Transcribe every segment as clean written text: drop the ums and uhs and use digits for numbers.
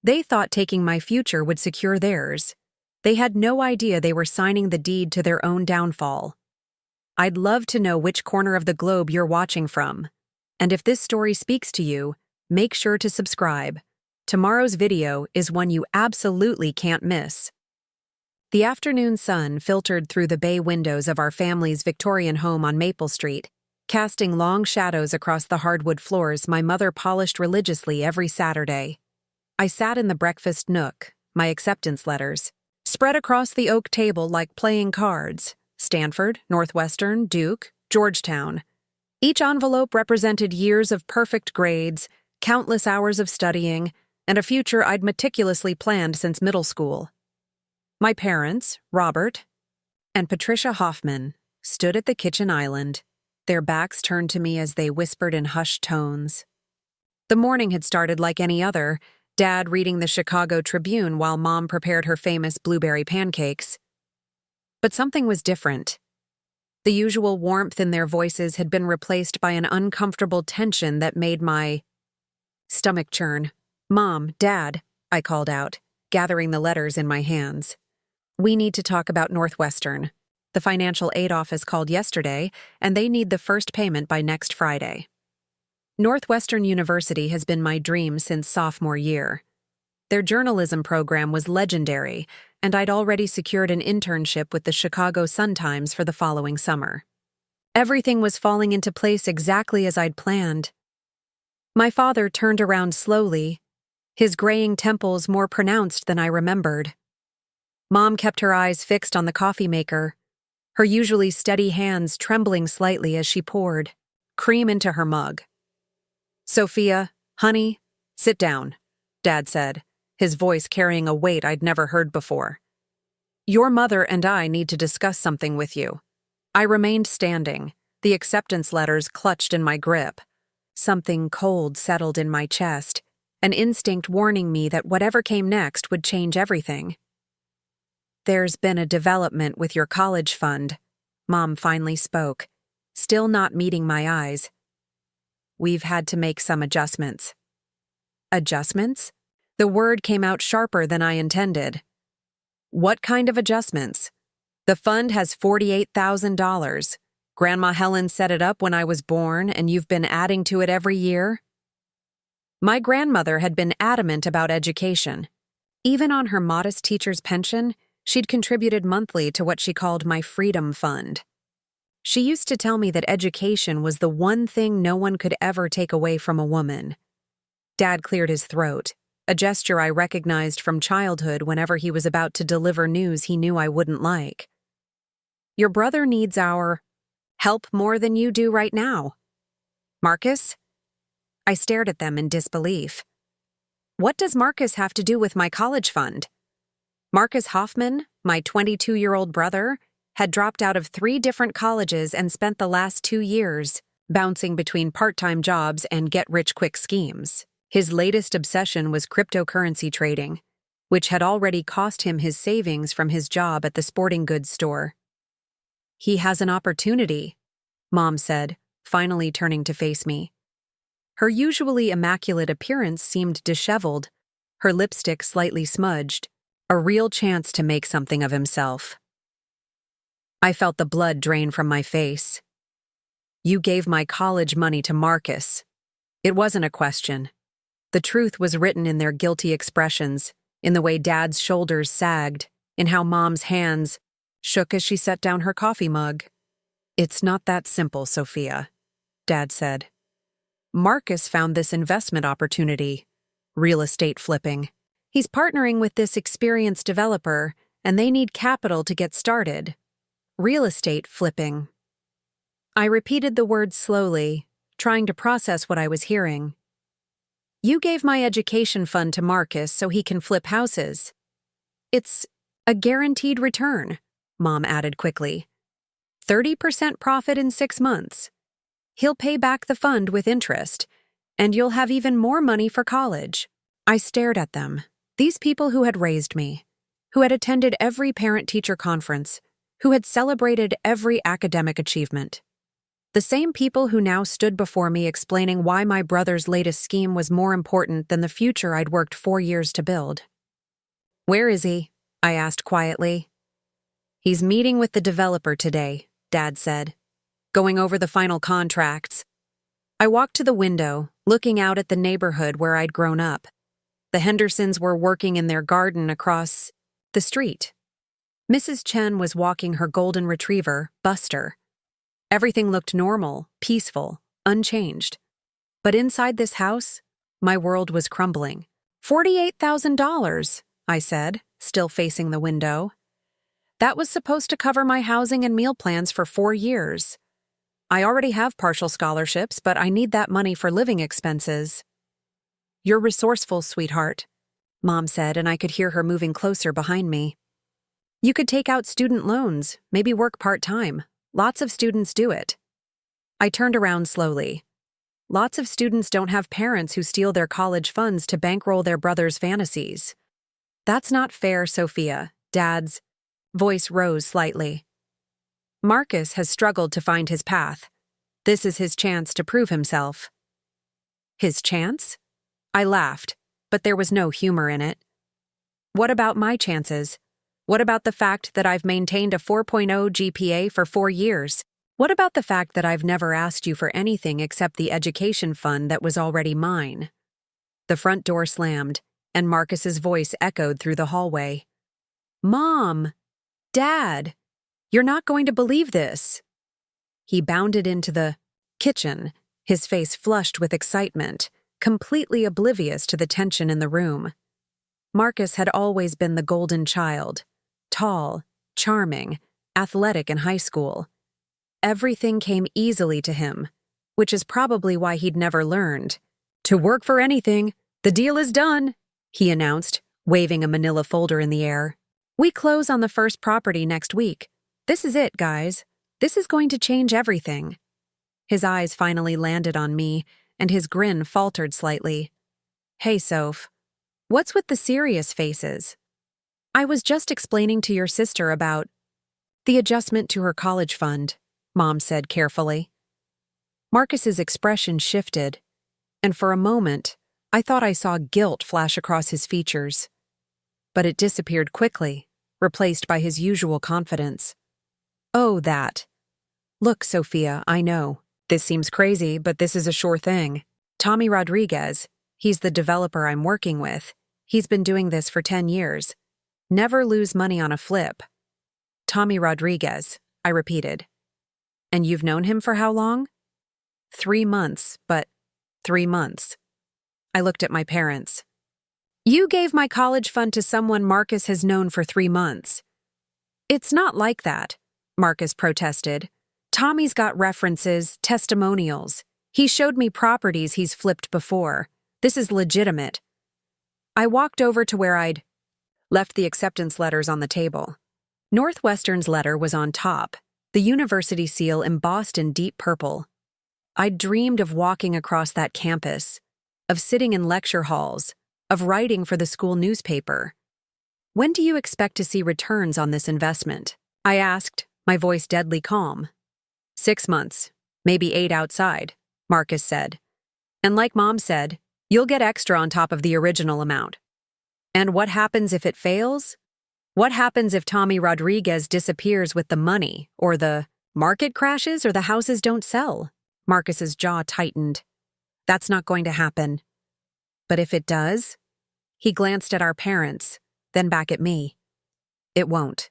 They thought taking my future would secure theirs. They had no idea they were signing the deed to their own downfall. I'd love to know which corner of the globe you're watching from. And if this story speaks to you, make sure to subscribe. Tomorrow's video is one you absolutely can't miss. The afternoon sun filtered through the bay windows of our family's Victorian home on Maple Street, casting long shadows across the hardwood floors my mother polished religiously every Saturday. I sat in the breakfast nook, my acceptance letters, spread across the oak table like playing cards: Stanford, Northwestern, Duke, Georgetown. Each envelope represented years of perfect grades, countless hours of studying, and a future I'd meticulously planned since middle school. My parents, Robert and Patricia Hoffman, stood at the kitchen island, their backs turned to me as they whispered in hushed tones. The morning had started like any other, Dad reading the Chicago Tribune while Mom prepared her famous blueberry pancakes. But something was different. The usual warmth in their voices had been replaced by an uncomfortable tension that made my stomach churn. "Mom, Dad," I called out, gathering the letters in my hands. "We need to talk about Northwestern. The financial aid office called yesterday, and they need the first payment by next Friday." Northwestern University has been my dream since sophomore year. Their journalism program was legendary, and I'd already secured an internship with the Chicago Sun-Times for the following summer. Everything was falling into place exactly as I'd planned. My father turned around slowly, his graying temples more pronounced than I remembered. Mom kept her eyes fixed on the coffee maker, her usually steady hands trembling slightly as she poured cream into her mug. "Sophia, honey, sit down," Dad said, his voice carrying a weight I'd never heard before. "Your mother and I need to discuss something with you." I remained standing, the acceptance letters clutched in my grip. Something cold settled in my chest, an instinct warning me that whatever came next would change everything. "There's been a development with your college fund," Mom finally spoke, still not meeting my eyes. "We've had to make some adjustments." Adjustments? The word came out sharper than I intended. "What kind of adjustments?" "The fund has $48,000. Grandma Helen set it up when I was born, and you've been adding to it every year?" My grandmother had been adamant about education. Even on her modest teacher's pension, she'd contributed monthly to what she called my Freedom Fund. She used to tell me that education was the one thing no one could ever take away from a woman. Dad cleared his throat, a gesture I recognized from childhood whenever he was about to deliver news he knew I wouldn't like. "Your brother needs our help more than you do right now." "Marcus?" I stared at them in disbelief. "What does Marcus have to do with my college fund?" Marcus Hoffman, my 22-year-old brother, had dropped out of 3 different colleges and spent the last 2 years bouncing between part-time jobs and get-rich-quick schemes. His latest obsession was cryptocurrency trading, which had already cost him his savings from his job at the sporting goods store. "He has an opportunity," Mom said, finally turning to face me. Her usually immaculate appearance seemed disheveled, her lipstick slightly smudged, a real chance to make something of himself. I felt the blood drain from my face. "You gave my college money to Marcus." It wasn't a question. The truth was written in their guilty expressions, in the way Dad's shoulders sagged, in how Mom's hands shook as she set down her coffee mug. "It's not that simple, Sophia," Dad said. "Marcus found this investment opportunity, real estate flipping. He's partnering with this experienced developer, and they need capital to get started. Real estate flipping." I repeated the words slowly, trying to process what I was hearing. "You gave my education fund to Marcus so he can flip houses. It's a guaranteed return," Mom added quickly. 30% profit in 6 months. He'll pay back the fund with interest, and you'll have even more money for college." I stared at them, these people who had raised me, who had attended every parent-teacher conference, who had celebrated every academic achievement. The same people who now stood before me explaining why my brother's latest scheme was more important than the future I'd worked 4 years to build. "Where is he?" I asked quietly. "He's meeting with the developer today," Dad said. "Going over the final contracts." I walked to the window, looking out at the neighborhood where I'd grown up. The Hendersons were working in their garden across the street. Mrs. Chen was walking her golden retriever, Buster. Everything looked normal, peaceful, unchanged. But inside this house, my world was crumbling. $48,000, I said, still facing the window. That was supposed to cover my housing and meal plans for 4 years. I already have partial scholarships, but I need that money for living expenses. "You're resourceful, sweetheart," Mom said, and I could hear her moving closer behind me. "You could take out student loans, maybe work part-time. Lots of students do it." I turned around slowly. Lots of students don't have parents who steal their college funds to bankroll their brother's fantasies. "That's not fair, Sophia," Dad's voice rose slightly. "Marcus has struggled to find his path. This is his chance to prove himself." "His chance?" I laughed, but there was no humor in it. "What about my chances? What about the fact that I've maintained a 4.0 GPA for 4 years? What about the fact that I've never asked you for anything except the education fund that was already mine?" The front door slammed, and Marcus's voice echoed through the hallway. "Mom! Dad! You're not going to believe this!" He bounded into the kitchen, his face flushed with excitement, completely oblivious to the tension in the room. Marcus had always been the golden child. Tall, charming, athletic in high school. Everything came easily to him, which is probably why he'd never learned. "To work for anything, the deal is done," he announced, waving a manila folder in the air. "We close on the first property next week. This is it, guys. This is going to change everything." His eyes finally landed on me, and his grin faltered slightly. "Hey, Soph. What's with the serious faces?" "I was just explaining to your sister about the adjustment to her college fund," Mom said carefully. Marcus's expression shifted, and for a moment, I thought I saw guilt flash across his features. But it disappeared quickly, replaced by his usual confidence. "Oh, that. Look, Sophia, I know. This seems crazy, but this is a sure thing. Tommy Rodriguez, he's the developer I'm working with. He's been doing this for 10 years. Never lose money on a flip." "Tommy Rodriguez," I repeated. "And you've known him for how long?" 3 months, but 3 months. I looked at my parents. "You gave my college fund to someone Marcus has known for 3 months." "It's not like that," Marcus protested. "Tommy's got references, testimonials. He showed me properties he's flipped before. This is legitimate." I walked over to where I'd left the acceptance letters on the table. Northwestern's letter was on top, the university seal embossed in deep purple. I'd dreamed of walking across that campus, of sitting in lecture halls, of writing for the school newspaper. "When do you expect to see returns on this investment?" I asked, my voice deadly calm. 6 months, maybe 8 outside, Marcus said. "And like Mom said, you'll get extra on top of the original amount." "And what happens if it fails? What happens if Tommy Rodriguez disappears with the money, or the market crashes, or the houses don't sell?" Marcus's jaw tightened. "That's not going to happen." "But if it does?" He glanced at our parents, then back at me. "It won't."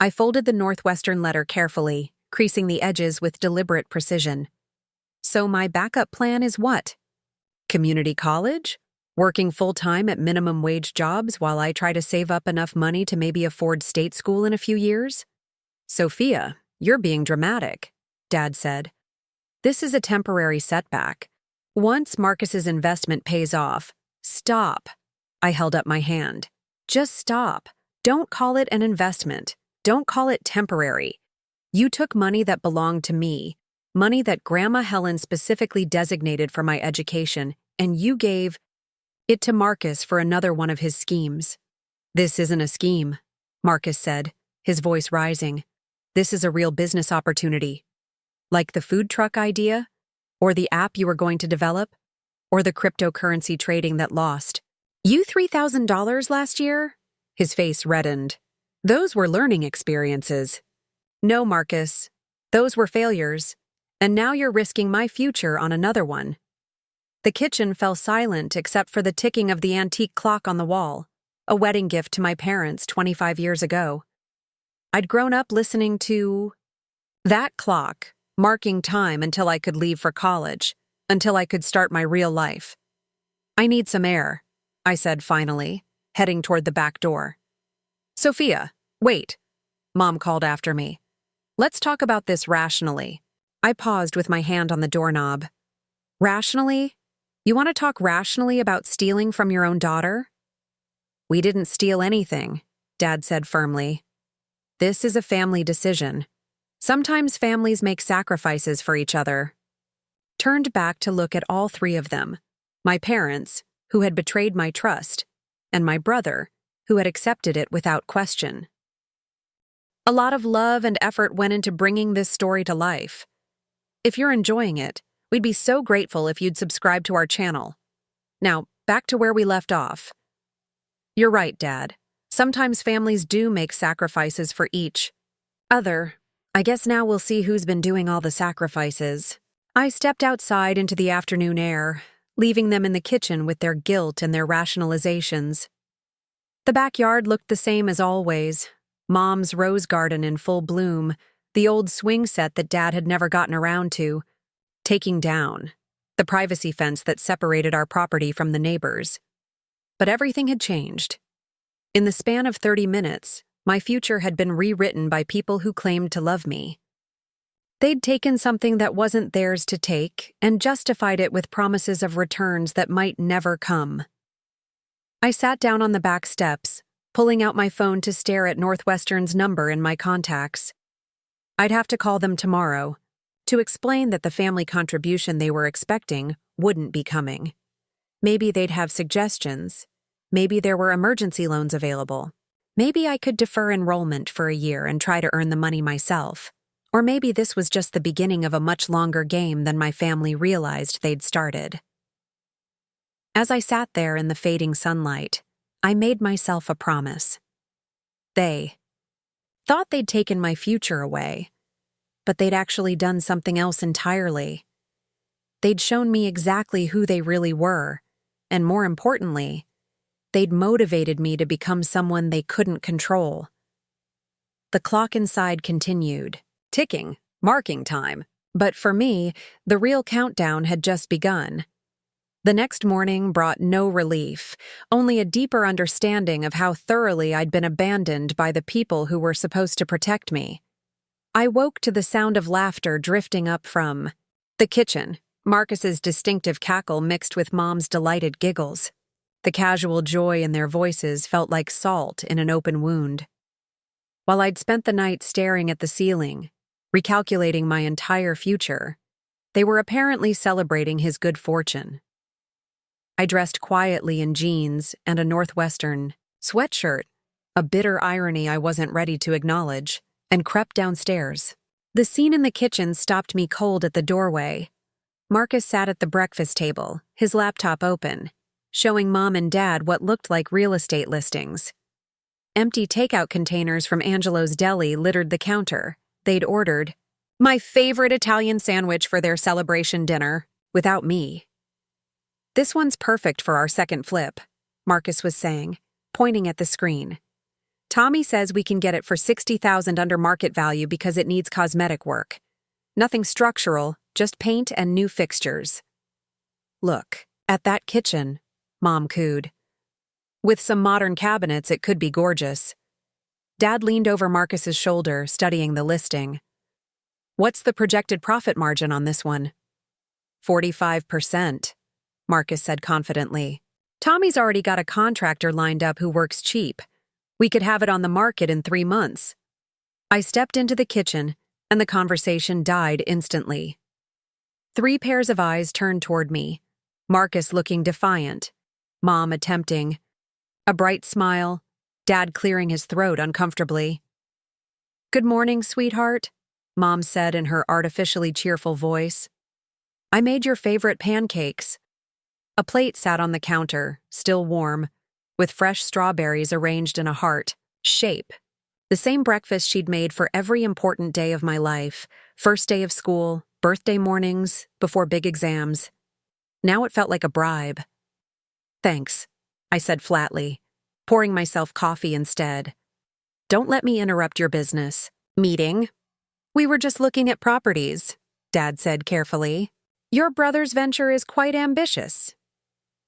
I folded the Northwestern letter carefully, creasing the edges with deliberate precision. "So my backup plan is what? Community college? Working full-time at minimum wage jobs while I try to save up enough money to maybe afford state school in a few years?" "Sophia, you're being dramatic," Dad said. "This is a temporary setback. Once Marcus's investment pays off, stop." I held up my hand. "Just stop. Don't call it an investment. Don't call it temporary. You took money that belonged to me, money that Grandma Helen specifically designated for my education, and you gave it to Marcus for another one of his schemes." "This isn't a scheme," Marcus said, his voice rising. "This is a real business opportunity." Like the food truck idea? Or the app you were going to develop? Or the cryptocurrency trading that lost? You $3,000 last year? His face reddened. Those were learning experiences. No, Marcus. Those were failures. And now you're risking my future on another one. The kitchen fell silent except for the ticking of the antique clock on the wall, a wedding gift to my parents 25 years ago. I'd grown up listening to that clock, marking time until I could leave for college, until I could start my real life. I need some air, I said finally, heading toward the back door. Sophia, wait, Mom called after me. Let's talk about this rationally. I paused with my hand on the doorknob. Rationally? You want to talk rationally about stealing from your own daughter? We didn't steal anything, Dad said firmly. This is a family decision. Sometimes families make sacrifices for each other. Turned back to look at all three of them, my parents, who had betrayed my trust, and my brother, who had accepted it without question. A lot of love and effort went into bringing this story to life. If you're enjoying it, we'd be so grateful if you'd subscribe to our channel. Now, back to where we left off. You're right, Dad. Sometimes families do make sacrifices for each other. I guess now we'll see who's been doing all the sacrifices. I stepped outside into the afternoon air, leaving them in the kitchen with their guilt and their rationalizations. The backyard looked the same as always. Mom's rose garden in full bloom, the old swing set that Dad had never gotten around to, taking down, the privacy fence that separated our property from the neighbors. But everything had changed. In the span of 30 minutes, my future had been rewritten by people who claimed to love me. They'd taken something that wasn't theirs to take and justified it with promises of returns that might never come. I sat down on the back steps, pulling out my phone to stare at Northwestern's number in my contacts. I'd have to call them tomorrow to explain that the family contribution they were expecting wouldn't be coming. Maybe they'd have suggestions. Maybe there were emergency loans available. Maybe I could defer enrollment for a year and try to earn the money myself. Or maybe this was just the beginning of a much longer game than my family realized they'd started. As I sat there in the fading sunlight, I made myself a promise. They thought they'd taken my future away, but they'd actually done something else entirely. They'd shown me exactly who they really were, and more importantly, they'd motivated me to become someone they couldn't control. The clock inside continued, ticking, marking time. But for me, the real countdown had just begun. The next morning brought no relief, only a deeper understanding of how thoroughly I'd been abandoned by the people who were supposed to protect me. I woke to the sound of laughter drifting up from the kitchen, Marcus's distinctive cackle mixed with Mom's delighted giggles. The casual joy in their voices felt like salt in an open wound. While I'd spent the night staring at the ceiling, recalculating my entire future, they were apparently celebrating his good fortune. I dressed quietly in jeans and a Northwestern sweatshirt, a bitter irony I wasn't ready to acknowledge, and crept downstairs. The scene in the kitchen stopped me cold at the doorway. Marcus sat at the breakfast table, his laptop open, showing Mom and Dad what looked like real estate listings. Empty takeout containers from Angelo's Deli littered the counter. They'd ordered my favorite Italian sandwich for their celebration dinner, without me. This one's perfect for our second flip, Marcus was saying, pointing at the screen. Tommy says we can get it for $60,000 under market value because it needs cosmetic work. Nothing structural, just paint and new fixtures. Look, at that kitchen, Mom cooed. With some modern cabinets, it could be gorgeous. Dad leaned over Marcus's shoulder, studying the listing. What's the projected profit margin on this one? 45%, Marcus said confidently. Tommy's already got a contractor lined up who works cheap. We could have it on the market in 3 months. I stepped into the kitchen, and the conversation died instantly. 3 pairs of eyes turned toward me, Marcus looking defiant, Mom attempting a bright smile, Dad clearing his throat uncomfortably. Good morning, sweetheart, Mom said in her artificially cheerful voice. I made your favorite pancakes. A plate sat on the counter, still warm, with fresh strawberries arranged in a heart shape. The same breakfast she'd made for every important day of my life, first day of school, birthday mornings, before big exams. Now it felt like a bribe. Thanks, I said flatly, pouring myself coffee instead. Don't let me interrupt your business meeting. We were just looking at properties, Dad said carefully. Your brother's venture is quite ambitious.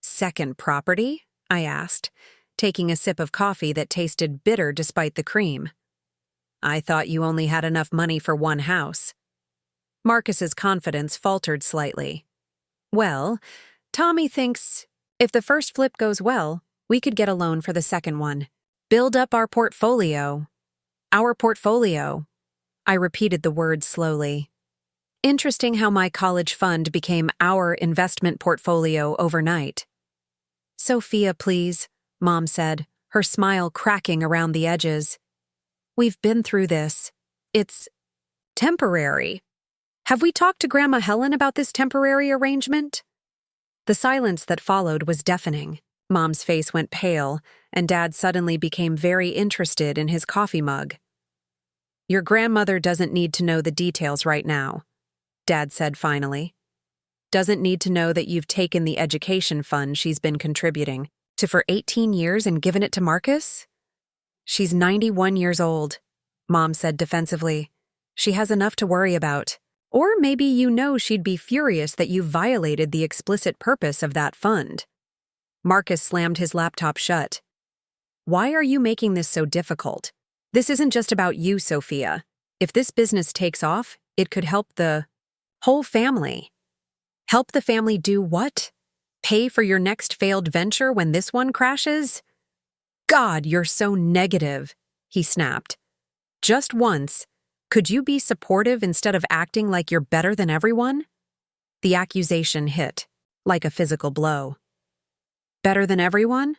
Second property? I asked, taking a sip of coffee that tasted bitter despite the cream. I thought you only had enough money for one house. Marcus's confidence faltered slightly. Well, Tommy thinks if the first flip goes well, we could get a loan for the second one. Build up our portfolio. Our portfolio. I repeated the words slowly. Interesting how my college fund became our investment portfolio overnight. Sophia, please, Mom said, her smile cracking around the edges. We've been through this. It's temporary. Have we talked to Grandma Helen about this temporary arrangement? The silence that followed was deafening. Mom's face went pale, and Dad suddenly became very interested in his coffee mug. Your grandmother doesn't need to know the details right now, Dad said finally. Doesn't need to know that you've taken the education fund she's been contributing to for 18 years and given it to Marcus? She's 91 years old, Mom said defensively. She has enough to worry about. Or maybe you know she'd be furious that you violated the explicit purpose of that fund. Marcus slammed his laptop shut. Why are you making this so difficult? This isn't just about you, Sophia. If this business takes off, it could help the whole family. Help the family do what? Pay for your next failed venture when this one crashes? God, you're so negative, he snapped. Just once, could you be supportive instead of acting like you're better than everyone? The accusation hit, like a physical blow. Better than everyone?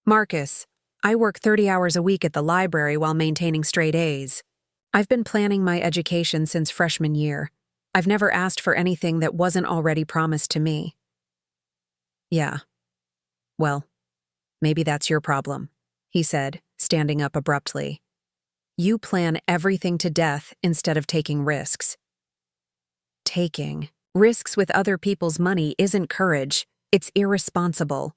Marcus, I work 30 hours a week at the library while maintaining straight A's. I've been planning my education since freshman year. I've never asked for anything that wasn't already promised to me. Yeah. Well, maybe that's your problem, he said, standing up abruptly. You plan everything to death instead of taking risks. Taking risks with other people's money isn't courage, it's irresponsible.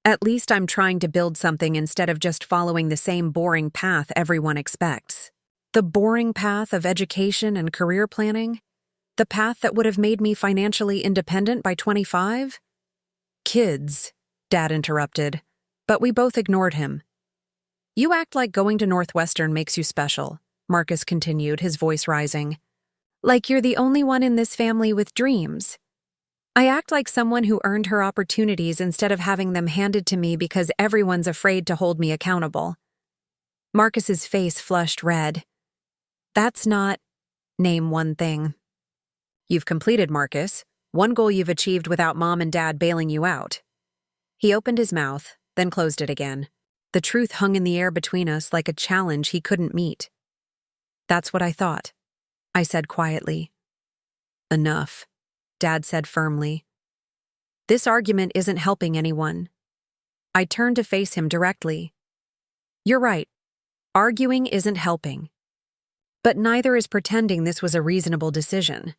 At least I'm trying to build something instead of just following the same boring path everyone expects. The boring path of education and career planning? The path that would have made me financially independent by 25? Kids, Dad interrupted, but we both ignored him. You act like going to Northwestern makes you special, Marcus continued, his voice rising. Like you're the only one in this family with dreams. I act like someone who earned her opportunities instead of having them handed to me because everyone's afraid to hold me accountable. Marcus's face flushed red. That's not... Name one thing. You've completed, Marcus. One goal you've achieved without Mom and Dad bailing you out. He opened his mouth, then closed it again. The truth hung in the air between us like a challenge he couldn't meet. That's what I thought, I said quietly. Enough, Dad said firmly. This argument isn't helping anyone. I turned to face him directly. You're right. Arguing isn't helping. But neither is pretending this was a reasonable decision.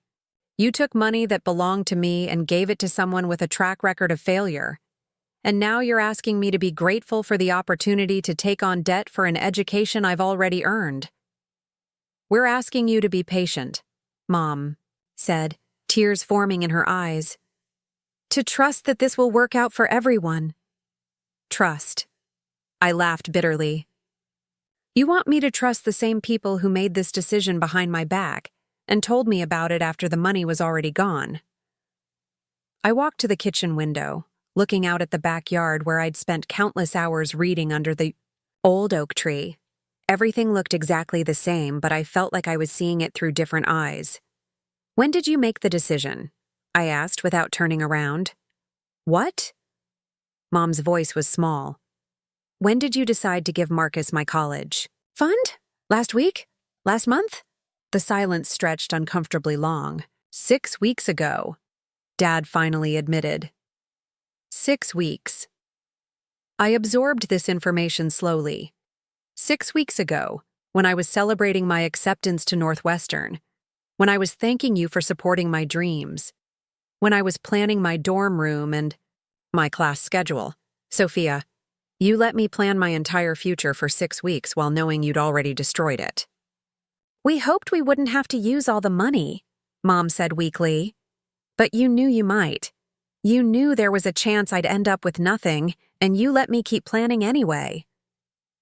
You took money that belonged to me and gave it to someone with a track record of failure. And now you're asking me to be grateful for the opportunity to take on debt for an education I've already earned. We're asking you to be patient, Mom said, tears forming in her eyes. To trust that this will work out for everyone. Trust. I laughed bitterly. You want me to trust the same people who made this decision behind my back and told me about it after the money was already gone. I walked to the kitchen window, looking out at the backyard where I'd spent countless hours reading under the old oak tree. Everything looked exactly the same, but I felt like I was seeing it through different eyes. When did you make the decision? I asked without turning around. What? Mom's voice was small. When did you decide to give Marcus my college fund? Last week? Last month? The silence stretched uncomfortably long. 6 weeks ago, Dad finally admitted. 6 weeks. I absorbed this information slowly. 6 weeks ago, when I was celebrating my acceptance to Northwestern, when I was thanking you for supporting my dreams, when I was planning my dorm room and my class schedule. Sophia, you let me plan my entire future for 6 weeks while knowing you'd already destroyed it. We hoped we wouldn't have to use all the money, Mom said weakly. But you knew you might. You knew there was a chance I'd end up with nothing, and you let me keep planning anyway.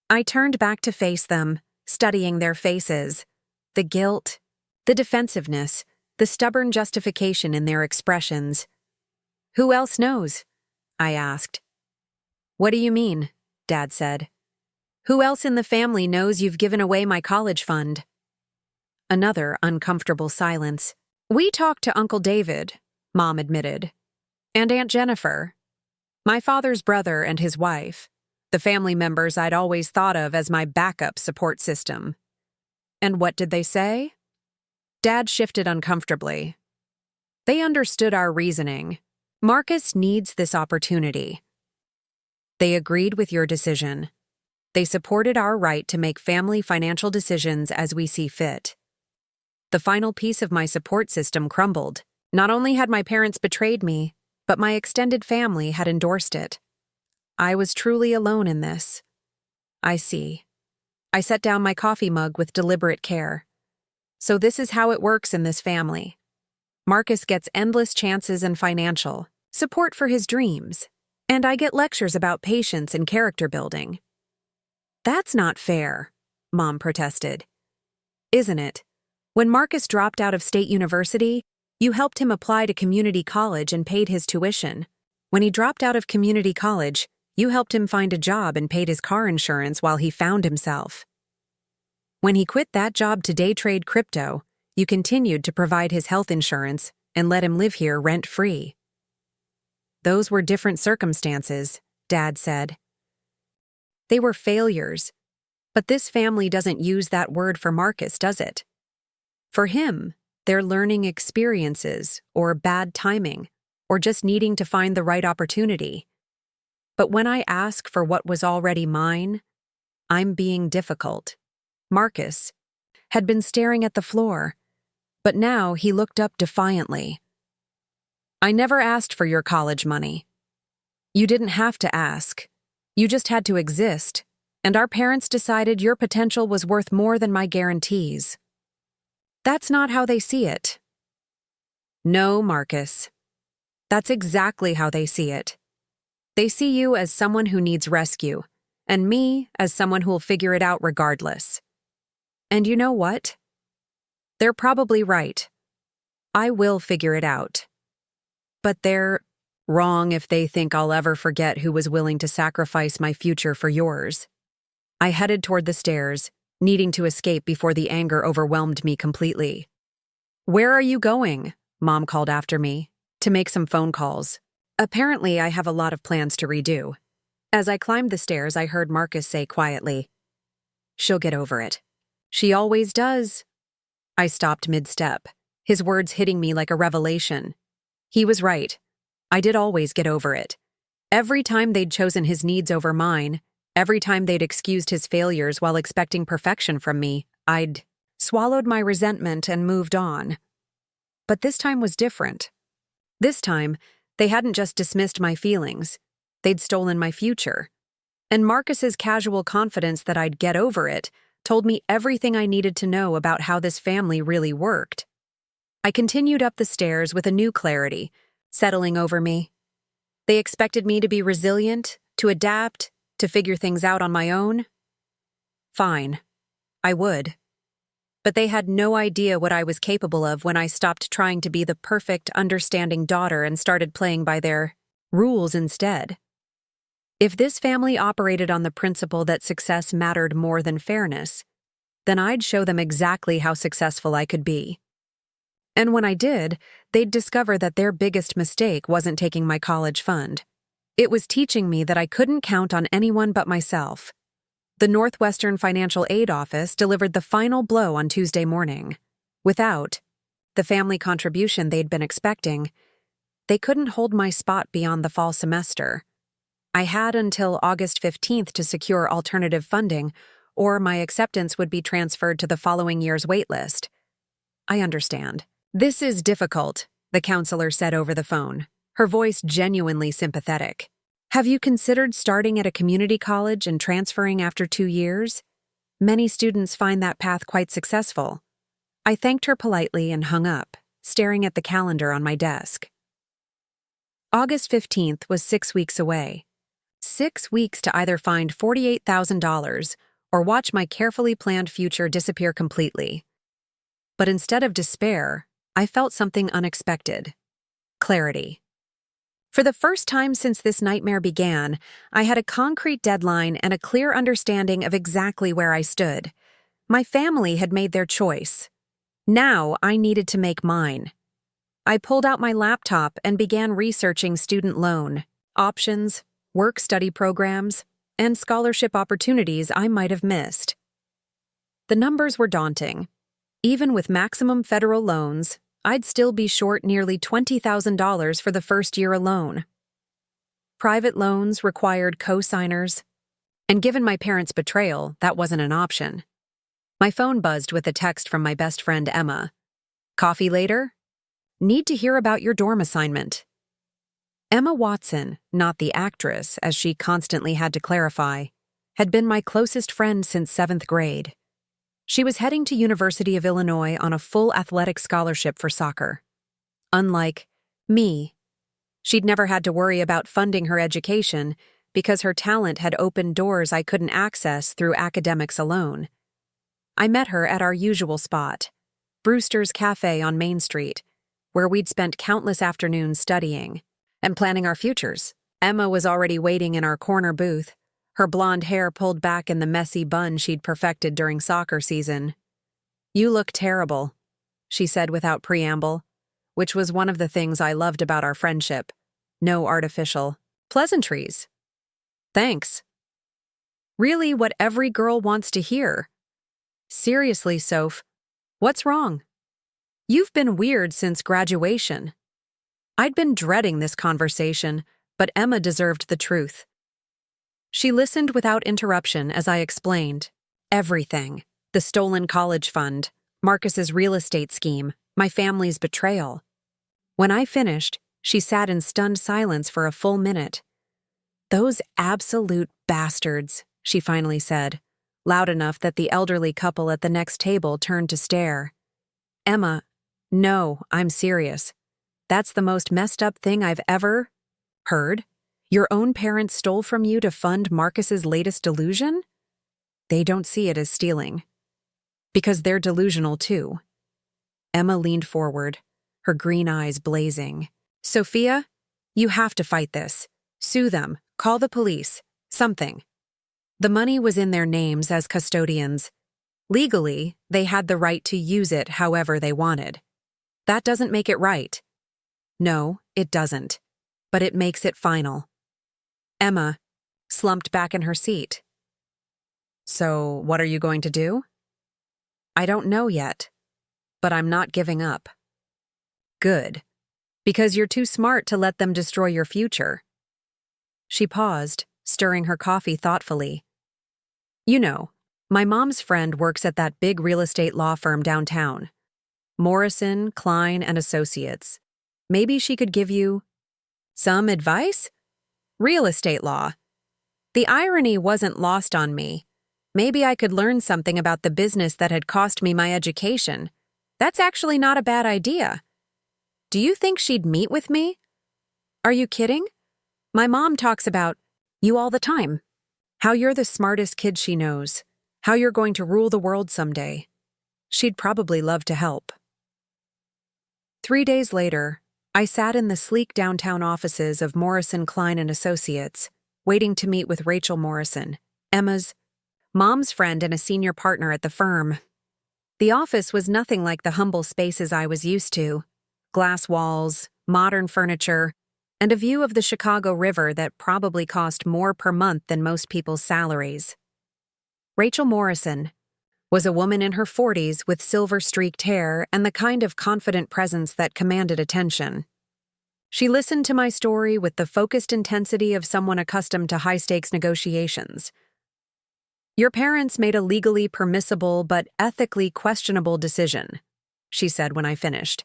I turned back to face them, studying their faces. The guilt, the defensiveness, the stubborn justification in their expressions. Who else knows? I asked. What do you mean? Dad said. Who else in the family knows you've given away my college fund? Another uncomfortable silence. We talked to Uncle David, Mom admitted, and Aunt Jennifer, my father's brother and his wife, the family members I'd always thought of as my backup support system. And what did they say? Dad shifted uncomfortably. They understood our reasoning. Marcus needs this opportunity. They agreed with your decision. They supported our right to make family financial decisions as we see fit. The final piece of my support system crumbled. Not only had my parents betrayed me, but my extended family had endorsed it. I was truly alone in this. I see. I set down my coffee mug with deliberate care. So this is how it works in this family. Marcus gets endless chances and financial support for his dreams, and I get lectures about patience and character building. That's not fair, Mom protested. Isn't it? When Marcus dropped out of State University, you helped him apply to community college and paid his tuition. When he dropped out of community college, you helped him find a job and paid his car insurance while he found himself. When he quit that job to day trade crypto, you continued to provide his health insurance and let him live here rent-free. Those were different circumstances, Dad said. They were failures, but this family doesn't use that word for Marcus, does it? For him, they're learning experiences, or bad timing, or just needing to find the right opportunity. But when I ask for what was already mine, I'm being difficult. Marcus had been staring at the floor, but now he looked up defiantly. I never asked for your college money. You didn't have to ask. You just had to exist, and our parents decided your potential was worth more than my guarantees. That's not how they see it. No, Marcus. That's exactly how they see it. They see you as someone who needs rescue, and me as someone who'll figure it out regardless. And you know what? They're probably right. I will figure it out. But they're wrong if they think I'll ever forget who was willing to sacrifice my future for yours. I headed toward the stairs, needing to escape before the anger overwhelmed me completely. Where are you going? Mom called after me. To make some phone calls. Apparently, I have a lot of plans to redo. As I climbed the stairs, I heard Marcus say quietly, She'll get over it. She always does. I stopped mid-step, his words hitting me like a revelation. He was right. I did always get over it. Every time they'd chosen his needs over mine, every time they'd excused his failures while expecting perfection from me, I'd swallowed my resentment and moved on. But this time was different. This time, they hadn't just dismissed my feelings. They'd stolen my future. And Marcus's casual confidence that I'd get over it told me everything I needed to know about how this family really worked. I continued up the stairs with a new clarity, settling over me. They expected me to be resilient, to adapt, to figure things out on my own? Fine. I would. But they had no idea what I was capable of when I stopped trying to be the perfect, understanding daughter and started playing by their rules instead. If this family operated on the principle that success mattered more than fairness, then I'd show them exactly how successful I could be. And when I did, they'd discover that their biggest mistake wasn't taking my college fund. It was teaching me that I couldn't count on anyone but myself. The Northwestern Financial Aid Office delivered the final blow on Tuesday morning. Without the family contribution they'd been expecting, they couldn't hold my spot beyond the fall semester. I had until August 15th to secure alternative funding, or my acceptance would be transferred to the following year's waitlist. I understand. This is difficult, the counselor said over the phone, her voice genuinely sympathetic. Have you considered starting at a community college and transferring after 2 years? Many students find that path quite successful. I thanked her politely and hung up, staring at the calendar on my desk. August 15th was 6 weeks away. 6 weeks to either find $48,000 or watch my carefully planned future disappear completely. But instead of despair, I felt something unexpected. Clarity. For the first time since this nightmare began, I had a concrete deadline and a clear understanding of exactly where I stood. My family had made their choice. Now I needed to make mine. I pulled out my laptop and began researching student loan, options, work-study programs, and scholarship opportunities I might have missed. The numbers were daunting. Even with maximum federal loans, I'd still be short nearly $20,000 for the first year alone. Private loans required co-signers, and given my parents' betrayal, that wasn't an option. My phone buzzed with a text from my best friend Emma. Coffee later? Need to hear about your dorm assignment. Emma Watson, not the actress, as she constantly had to clarify, had been my closest friend since 7th grade. She was heading to University of Illinois on a full athletic scholarship for soccer. Unlike me, she'd never had to worry about funding her education because her talent had opened doors I couldn't access through academics alone. I met her at our usual spot, Brewster's Cafe on Main Street, where we'd spent countless afternoons studying and planning our futures. Emma was already waiting in our corner booth, her blonde hair pulled back in the messy bun she'd perfected during soccer season. You look terrible, she said without preamble, which was one of the things I loved about our friendship. No artificial pleasantries. Thanks. Really what every girl wants to hear. Seriously, Soph, what's wrong? You've been weird since graduation. I'd been dreading this conversation, but Emma deserved the truth. She listened without interruption as I explained everything: the stolen college fund, Marcus's real estate scheme, my family's betrayal. When I finished, she sat in stunned silence for a full minute. Those absolute bastards, she finally said, loud enough that the elderly couple at the next table turned to stare. Emma, no, I'm serious. That's the most messed up thing I've ever heard. Your own parents stole from you to fund Marcus's latest delusion? They don't see it as stealing. Because they're delusional too. Emma leaned forward, her green eyes blazing. Sophia, you have to fight this. Sue them, call the police, something. The money was in their names as custodians. Legally, they had the right to use it however they wanted. That doesn't make it right. No, it doesn't. But it makes it final. Emma slumped back in her seat. So, what are you going to do? I don't know yet, but I'm not giving up. Good. Because you're too smart to let them destroy your future. She paused, stirring her coffee thoughtfully. You know, my mom's friend works at that big real estate law firm downtown. Morrison, Klein, and Associates. Maybe she could give you some advice? Real estate law. The irony wasn't lost on me. Maybe I could learn something about the business that had cost me my education. That's actually not a bad idea. Do you think she'd meet with me? Are you kidding? My mom talks about you all the time. How you're the smartest kid she knows. How you're going to rule the world someday. She'd probably love to help. 3 days later, I sat in the sleek downtown offices of Morrison, Klein & Associates, waiting to meet with Rachel Morrison, Emma's mom's friend and a senior partner at the firm. The office was nothing like the humble spaces I was used to. Glass walls, modern furniture, and a view of the Chicago River that probably cost more per month than most people's salaries. Rachel Morrison, was a woman in her 40s with silver-streaked hair and the kind of confident presence that commanded attention. She listened to my story with the focused intensity of someone accustomed to high-stakes negotiations. "Your parents made a legally permissible but ethically questionable decision," she said when I finished.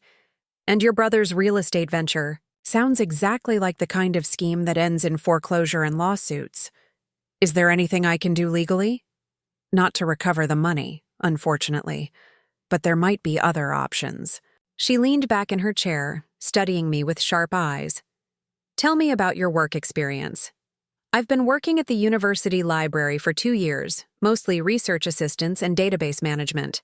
"And your brother's real estate venture sounds exactly like the kind of scheme that ends in foreclosure and lawsuits. Is there anything I can do legally? Not to recover the money, unfortunately, but there might be other options." She leaned back in her chair, studying me with sharp eyes. "Tell me about your work experience." "I've been working at the university library for 2 years, mostly research assistance and database management.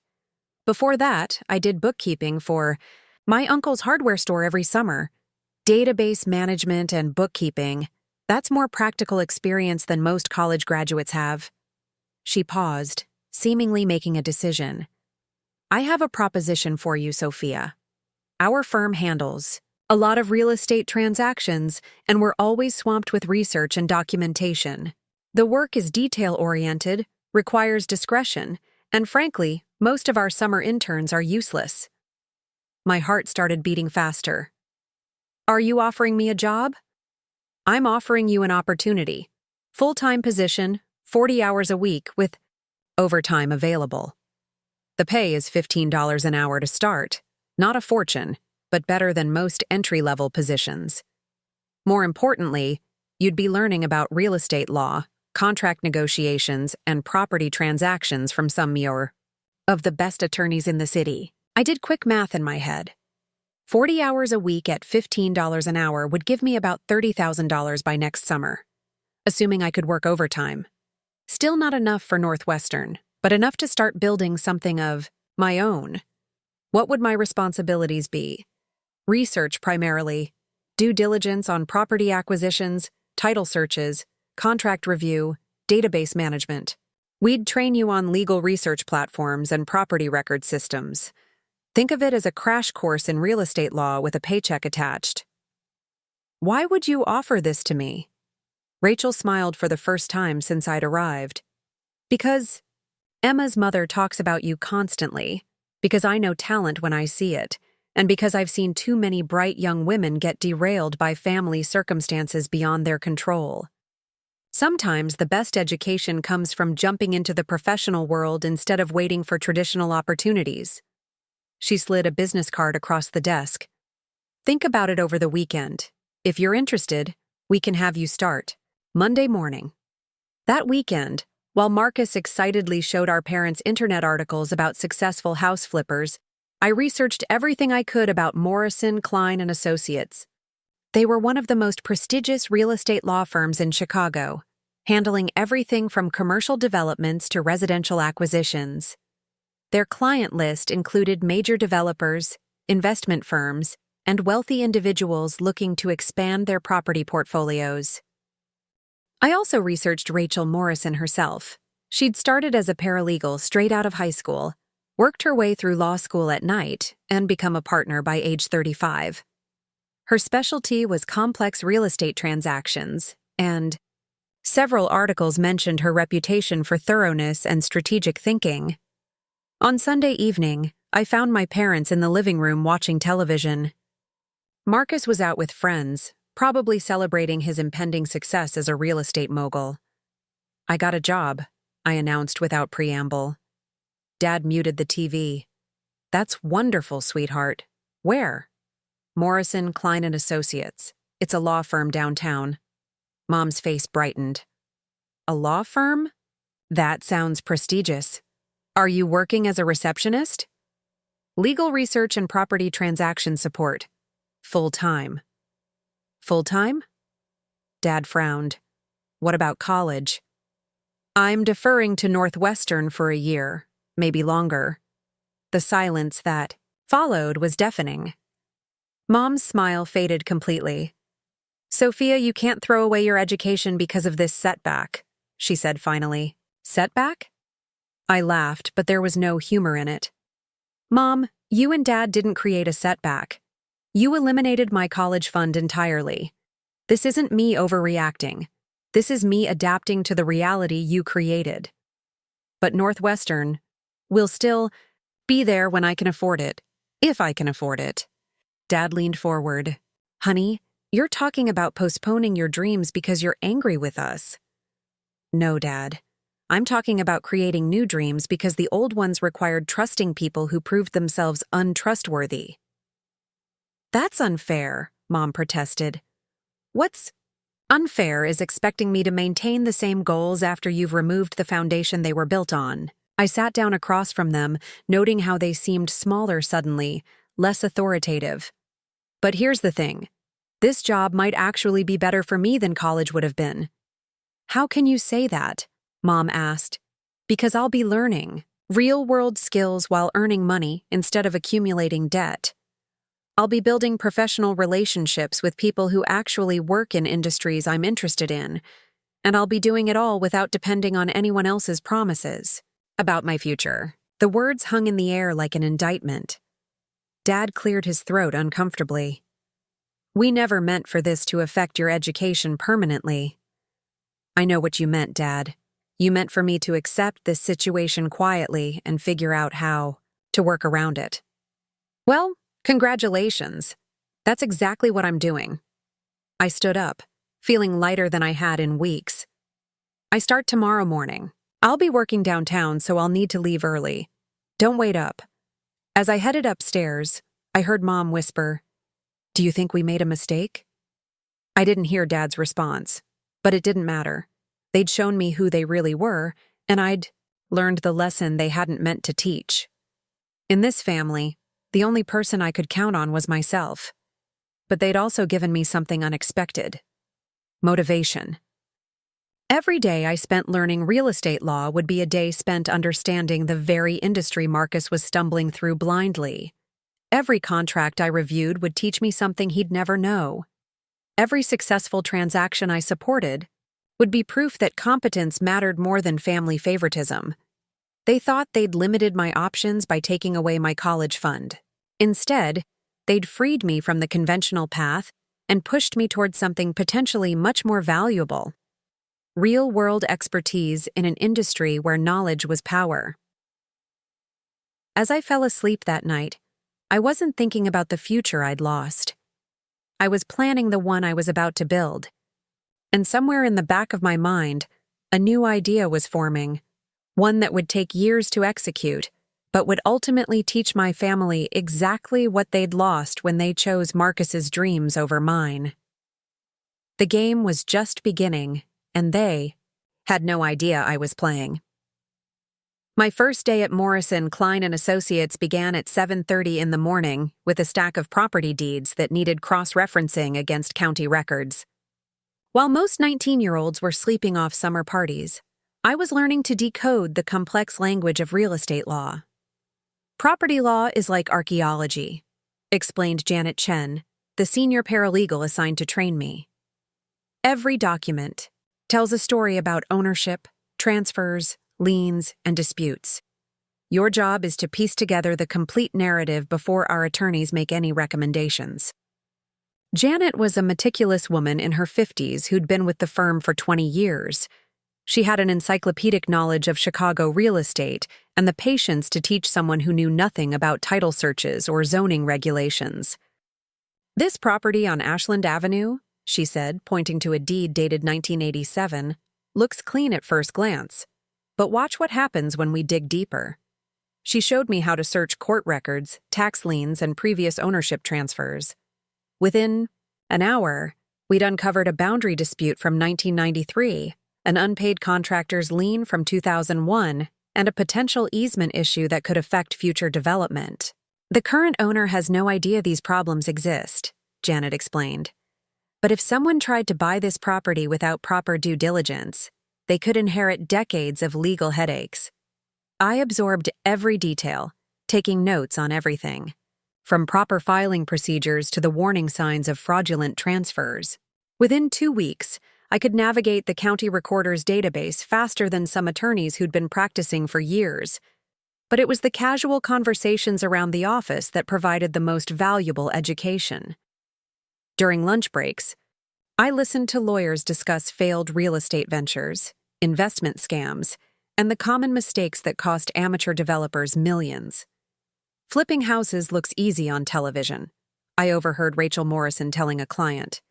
Before that, I did bookkeeping for my uncle's hardware store every summer. Database management and bookkeeping, that's more practical experience than most college graduates have." She paused, seemingly making a decision. "I have a proposition for you, Sophia. Our firm handles a lot of real estate transactions, and we're always swamped with research and documentation. The work is detail-oriented, requires discretion, and frankly, most of our summer interns are useless." My heart started beating faster. "Are you offering me a job?" "I'm offering you an opportunity. Full-time position, 40 hours a week with overtime available. The pay is $15 an hour to start. Not a fortune, but better than most entry-level positions. More importantly, you'd be learning about real estate law, contract negotiations, and property transactions from some of the best attorneys in the city." I did quick math in my head. 40 hours a week at $15 an hour would give me about $30,000 by next summer, assuming I could work overtime. Still not enough for Northwestern, but enough to start building something of my own. What would my responsibilities be? Research primarily, due diligence on property acquisitions, title searches, contract review, database management. We'd train you on legal research platforms and property record systems. Think of it as a crash course in real estate law with a paycheck attached. "Why would you offer this to me?" Rachel smiled for the first time since I'd arrived. "Because Emma's mother talks about you constantly, because I know talent when I see it, and because I've seen too many bright young women get derailed by family circumstances beyond their control. Sometimes the best education comes from jumping into the professional world instead of waiting for traditional opportunities." She slid a business card across the desk. "Think about it over the weekend. If you're interested, we can have you start Monday morning." That weekend, while Marcus excitedly showed our parents internet articles about successful house flippers, I researched everything I could about Morrison, Klein & Associates. They were one of the most prestigious real estate law firms in Chicago, handling everything from commercial developments to residential acquisitions. Their client list included major developers, investment firms, and wealthy individuals looking to expand their property portfolios. I also researched Rachel Morrison herself. She'd started as a paralegal straight out of high school, worked her way through law school at night, and become a partner by age 35. Her specialty was complex real estate transactions, and several articles mentioned her reputation for thoroughness and strategic thinking. On Sunday evening, I found my parents in the living room watching television. Marcus was out with friends, probably celebrating his impending success as a real estate mogul. "I got a job," I announced without preamble. Dad muted the TV. "That's wonderful, sweetheart. Where?" "Morrison, Klein & Associates. It's a law firm downtown." Mom's face brightened. "A law firm? That sounds prestigious. Are you working as a receptionist?" "Legal research and property transaction support. Full-time." "Full-time?" Dad frowned. "What about college?" "I'm deferring to Northwestern for a year, maybe longer." The silence that followed was deafening. Mom's smile faded completely. "Sophia, you can't throw away your education because of this setback," she said finally. "Setback?" I laughed, but there was no humor in it. "Mom, you and Dad didn't create a setback. You eliminated my college fund entirely. This isn't me overreacting. This is me adapting to the reality you created." "But Northwestern, We'll still be there when I can afford it. If I can afford it. Dad leaned forward. Honey, you're talking about postponing your dreams because you're angry with us. No, Dad. I'm talking about creating new dreams because the old ones required trusting people who proved themselves untrustworthy. That's unfair, Mom protested. What's unfair is expecting me to maintain the same goals after you've removed the foundation they were built on. I sat down across from them, noting how they seemed smaller suddenly, less authoritative. But here's the thing. This job might actually be better for me than college would have been. How can you say that? Mom asked. Because I'll be learning real-world skills while earning money instead of accumulating debt. I'll be building professional relationships with people who actually work in industries I'm interested in, and I'll be doing it all without depending on anyone else's promises. About my future. The words hung in the air like an indictment. Dad cleared his throat uncomfortably. We never meant for this to affect your education permanently. I know what you meant, Dad. You meant for me to accept this situation quietly and figure out how to work around it. Well, congratulations. That's exactly what I'm doing. I stood up, feeling lighter than I had in weeks. I start tomorrow morning. I'll be working downtown, so I'll need to leave early. Don't wait up. As I headed upstairs, I heard Mom whisper, "Do you think we made a mistake?" I didn't hear Dad's response, but it didn't matter. They'd shown me who they really were, and I'd learned the lesson they hadn't meant to teach. In this family, the only person I could count on was myself. But they'd also given me something unexpected. Motivation. Every day I spent learning real estate law would be a day spent understanding the very industry Marcus was stumbling through blindly. Every contract I reviewed would teach me something he'd never know. Every successful transaction I supported would be proof that competence mattered more than family favoritism. They thought they'd limited my options by taking away my college fund. Instead, they'd freed me from the conventional path and pushed me towards something potentially much more valuable. Real-world expertise in an industry where knowledge was power. As I fell asleep that night, I wasn't thinking about the future I'd lost. I was planning the one I was about to build. And somewhere in the back of my mind, a new idea was forming, one that would take years to execute, but would ultimately teach my family exactly what they'd lost when they chose Marcus's dreams over mine. The game was just beginning, and they had no idea I was playing. My first day at Morrison, Klein & Associates began at 7:30 in the morning with a stack of property deeds that needed cross-referencing against county records. While most 19-year-olds were sleeping off summer parties, I was learning to decode the complex language of real estate law. Property law is like archaeology, explained Janet Chen, the senior paralegal assigned to train me. Every document tells a story about ownership, transfers, liens, and disputes. Your job is to piece together the complete narrative before our attorneys make any recommendations. Janet was a meticulous woman in her 50s who'd been with the firm for 20 years. She had an encyclopedic knowledge of Chicago real estate and the patience to teach someone who knew nothing about title searches or zoning regulations. This property on Ashland Avenue, she said, pointing to a deed dated 1987, looks clean at first glance. But watch what happens when we dig deeper. She showed me how to search court records, tax liens, and previous ownership transfers. Within an hour, we'd uncovered a boundary dispute from 1993, an unpaid contractor's lien from 2001, and a potential easement issue that could affect future development. The current owner has no idea these problems exist, Janet explained. But if someone tried to buy this property without proper due diligence, they could inherit decades of legal headaches. I absorbed every detail, taking notes on everything, from proper filing procedures to the warning signs of fraudulent transfers. Within 2 weeks, I could navigate the county recorder's database faster than some attorneys who'd been practicing for years. But it was the casual conversations around the office that provided the most valuable education. During lunch breaks, I listened to lawyers discuss failed real estate ventures, investment scams, and the common mistakes that cost amateur developers millions. Flipping houses looks easy on television, I overheard Rachel Morrison telling a client.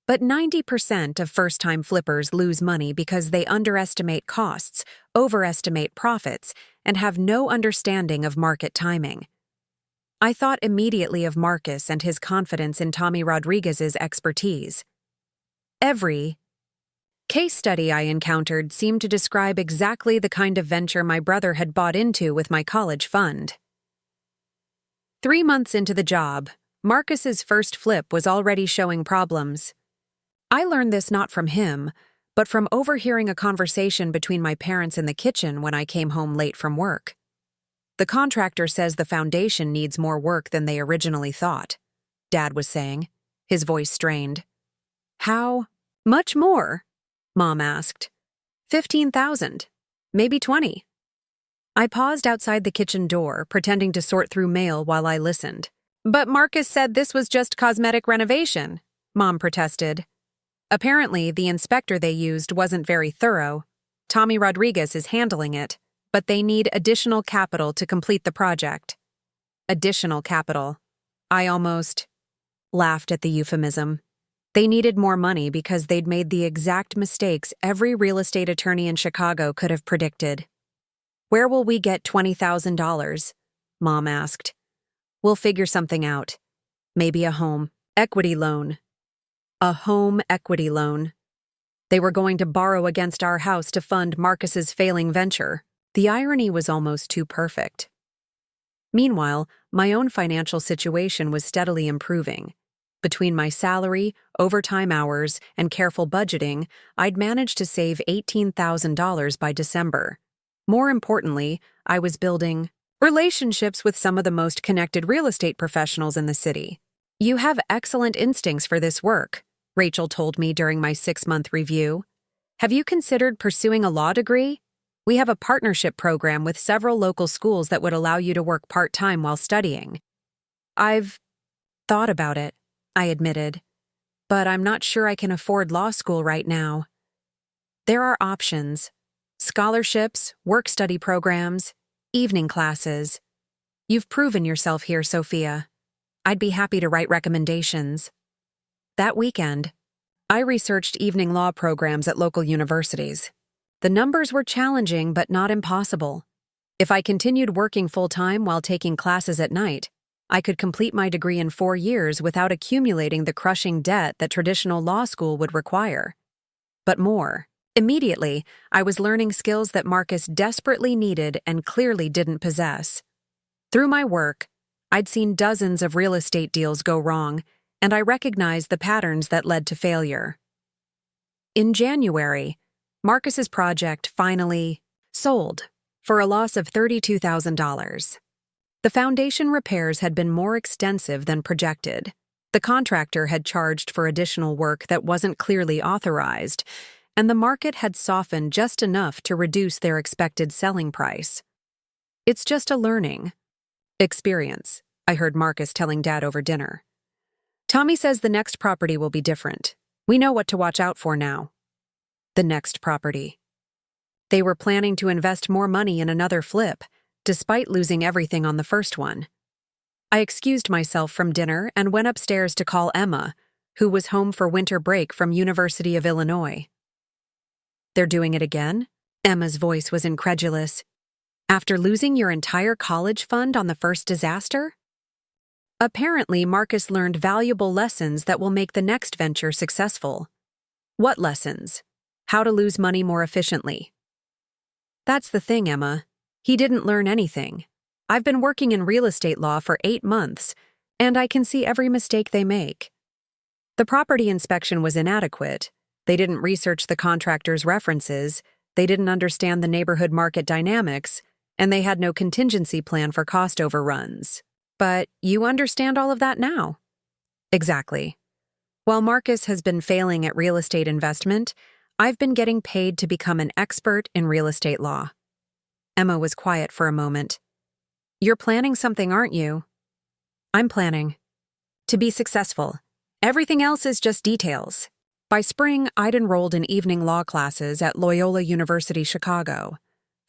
But 90% of first-time flippers lose money because they underestimate costs, overestimate profits, and have no understanding of market timing. I thought immediately of Marcus and his confidence in Tommy Rodriguez's expertise. Every case study I encountered seemed to describe exactly the kind of venture my brother had bought into with my college fund. 3 months into the job, Marcus's first flip was already showing problems. I learned this not from him, but from overhearing a conversation between my parents in the kitchen when I came home late from work. The contractor says the foundation needs more work than they originally thought, Dad was saying, his voice strained. How much more? Mom asked. 15,000, maybe 20. I paused outside the kitchen door, pretending to sort through mail while I listened. But Marcus said this was just cosmetic renovation, Mom protested. Apparently, the inspector they used wasn't very thorough. Tommy Rodriguez is handling it, but they need additional capital to complete the project. Additional capital. I almost laughed at the euphemism. They needed more money because they'd made the exact mistakes every real estate attorney in Chicago could have predicted. Where will we get $20,000? Mom asked. We'll figure something out. Maybe a home equity loan. A home equity loan. They were going to borrow against our house to fund Marcus's failing venture. The irony was almost too perfect. Meanwhile, my own financial situation was steadily improving. Between my salary, overtime hours, and careful budgeting, I'd managed to save $18,000 by December. More importantly, I was building relationships with some of the most connected real estate professionals in the city. You have excellent instincts for this work, Rachel told me during my 6-month review. Have you considered pursuing a law degree? We have a partnership program with several local schools that would allow you to work part-time while studying. I've thought about it, I admitted, but I'm not sure I can afford law school right now. There are options. Scholarships, work-study programs, evening classes. You've proven yourself here, Sophia. I'd be happy to write recommendations. That weekend, I researched evening law programs at local universities. The numbers were challenging but not impossible. If I continued working full-time while taking classes at night, I could complete my degree in 4 years without accumulating the crushing debt that traditional law school would require. But more. Immediately, I was learning skills that Marcus desperately needed and clearly didn't possess. Through my work, I'd seen dozens of real estate deals go wrong, and I recognized the patterns that led to failure. In January, Marcus's project finally sold for a loss of $32,000. The foundation repairs had been more extensive than projected. The contractor had charged for additional work that wasn't clearly authorized, and the market had softened just enough to reduce their expected selling price. It's just a learning experience, I heard Marcus telling Dad over dinner. Tommy says the next property will be different. We know what to watch out for now. The next property. They were planning to invest more money in another flip, despite losing everything on the first one. I excused myself from dinner and went upstairs to call Emma, who was home for winter break from University of Illinois. They're doing it again? Emma's voice was incredulous. After losing your entire college fund on the first disaster? Apparently, Marcus learned valuable lessons that will make the next venture successful. What lessons? How to lose money more efficiently. That's the thing, Emma. He didn't learn anything. I've been working in real estate law for 8 months, and I can see every mistake they make. The property inspection was inadequate. They didn't research the contractor's references, they didn't understand the neighborhood market dynamics, and they had no contingency plan for cost overruns. But you understand all of that now. Exactly. While Marcus has been failing at real estate investment, I've been getting paid to become an expert in real estate law. Emma was quiet for a moment. You're planning something, aren't you? I'm planning. To be successful. Everything else is just details. By spring, I'd enrolled in evening law classes at Loyola University Chicago.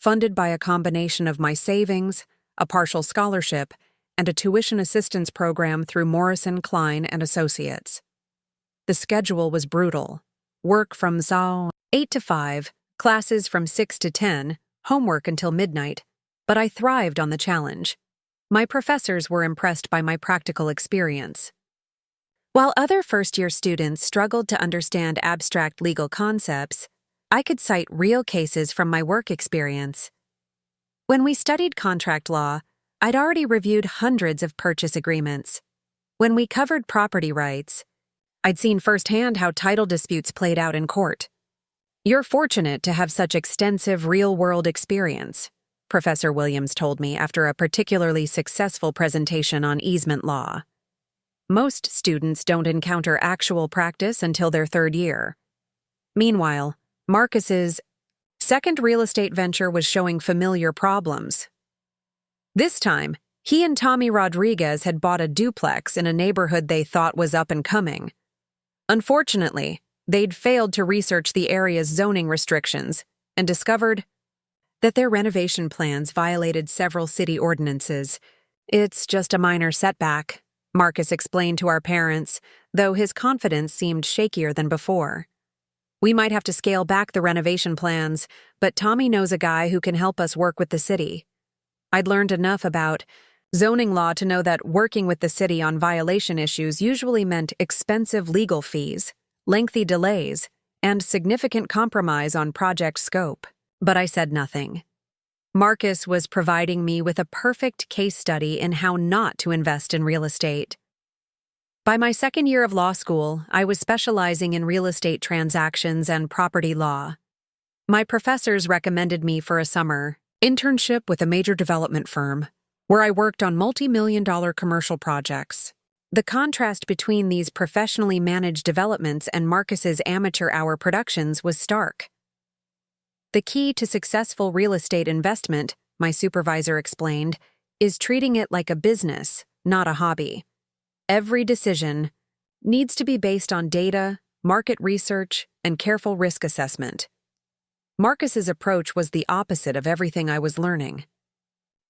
funded by a combination of my savings, a partial scholarship, and a tuition assistance program through Morrison, Klein and Associates. The schedule was brutal. Work from 8 to 5, classes from 6 to 10, homework until midnight, but I thrived on the challenge. My professors were impressed by my practical experience. While other first-year students struggled to understand abstract legal concepts, I could cite real cases from my work experience. When we studied contract law, I'd already reviewed hundreds of purchase agreements. When we covered property rights, I'd seen firsthand how title disputes played out in court. "You're fortunate to have such extensive real-world experience," Professor Williams told me after a particularly successful presentation on easement law. Most students don't encounter actual practice until their third year. Meanwhile, Marcus's second real estate venture was showing familiar problems. This time, he and Tommy Rodriguez had bought a duplex in a neighborhood they thought was up and coming. Unfortunately, they'd failed to research the area's zoning restrictions and discovered that their renovation plans violated several city ordinances. "It's just a minor setback," Marcus explained to our parents, though his confidence seemed shakier than before. "We might have to scale back the renovation plans, but Tommy knows a guy who can help us work with the city." I'd learned enough about zoning law to know that working with the city on violation issues usually meant expensive legal fees, lengthy delays, and significant compromise on project scope. But I said nothing. Marcus was providing me with a perfect case study in how not to invest in real estate. By my second year of law school, I was specializing in real estate transactions and property law. My professors recommended me for a summer internship with a major development firm, where I worked on multi-million-dollar commercial projects. The contrast between these professionally managed developments and Marcus's amateur hour productions was stark. "The key to successful real estate investment," my supervisor explained, "is treating it like a business, not a hobby. Every decision needs to be based on data, market research, and careful risk assessment." Marcus's approach was the opposite of everything I was learning.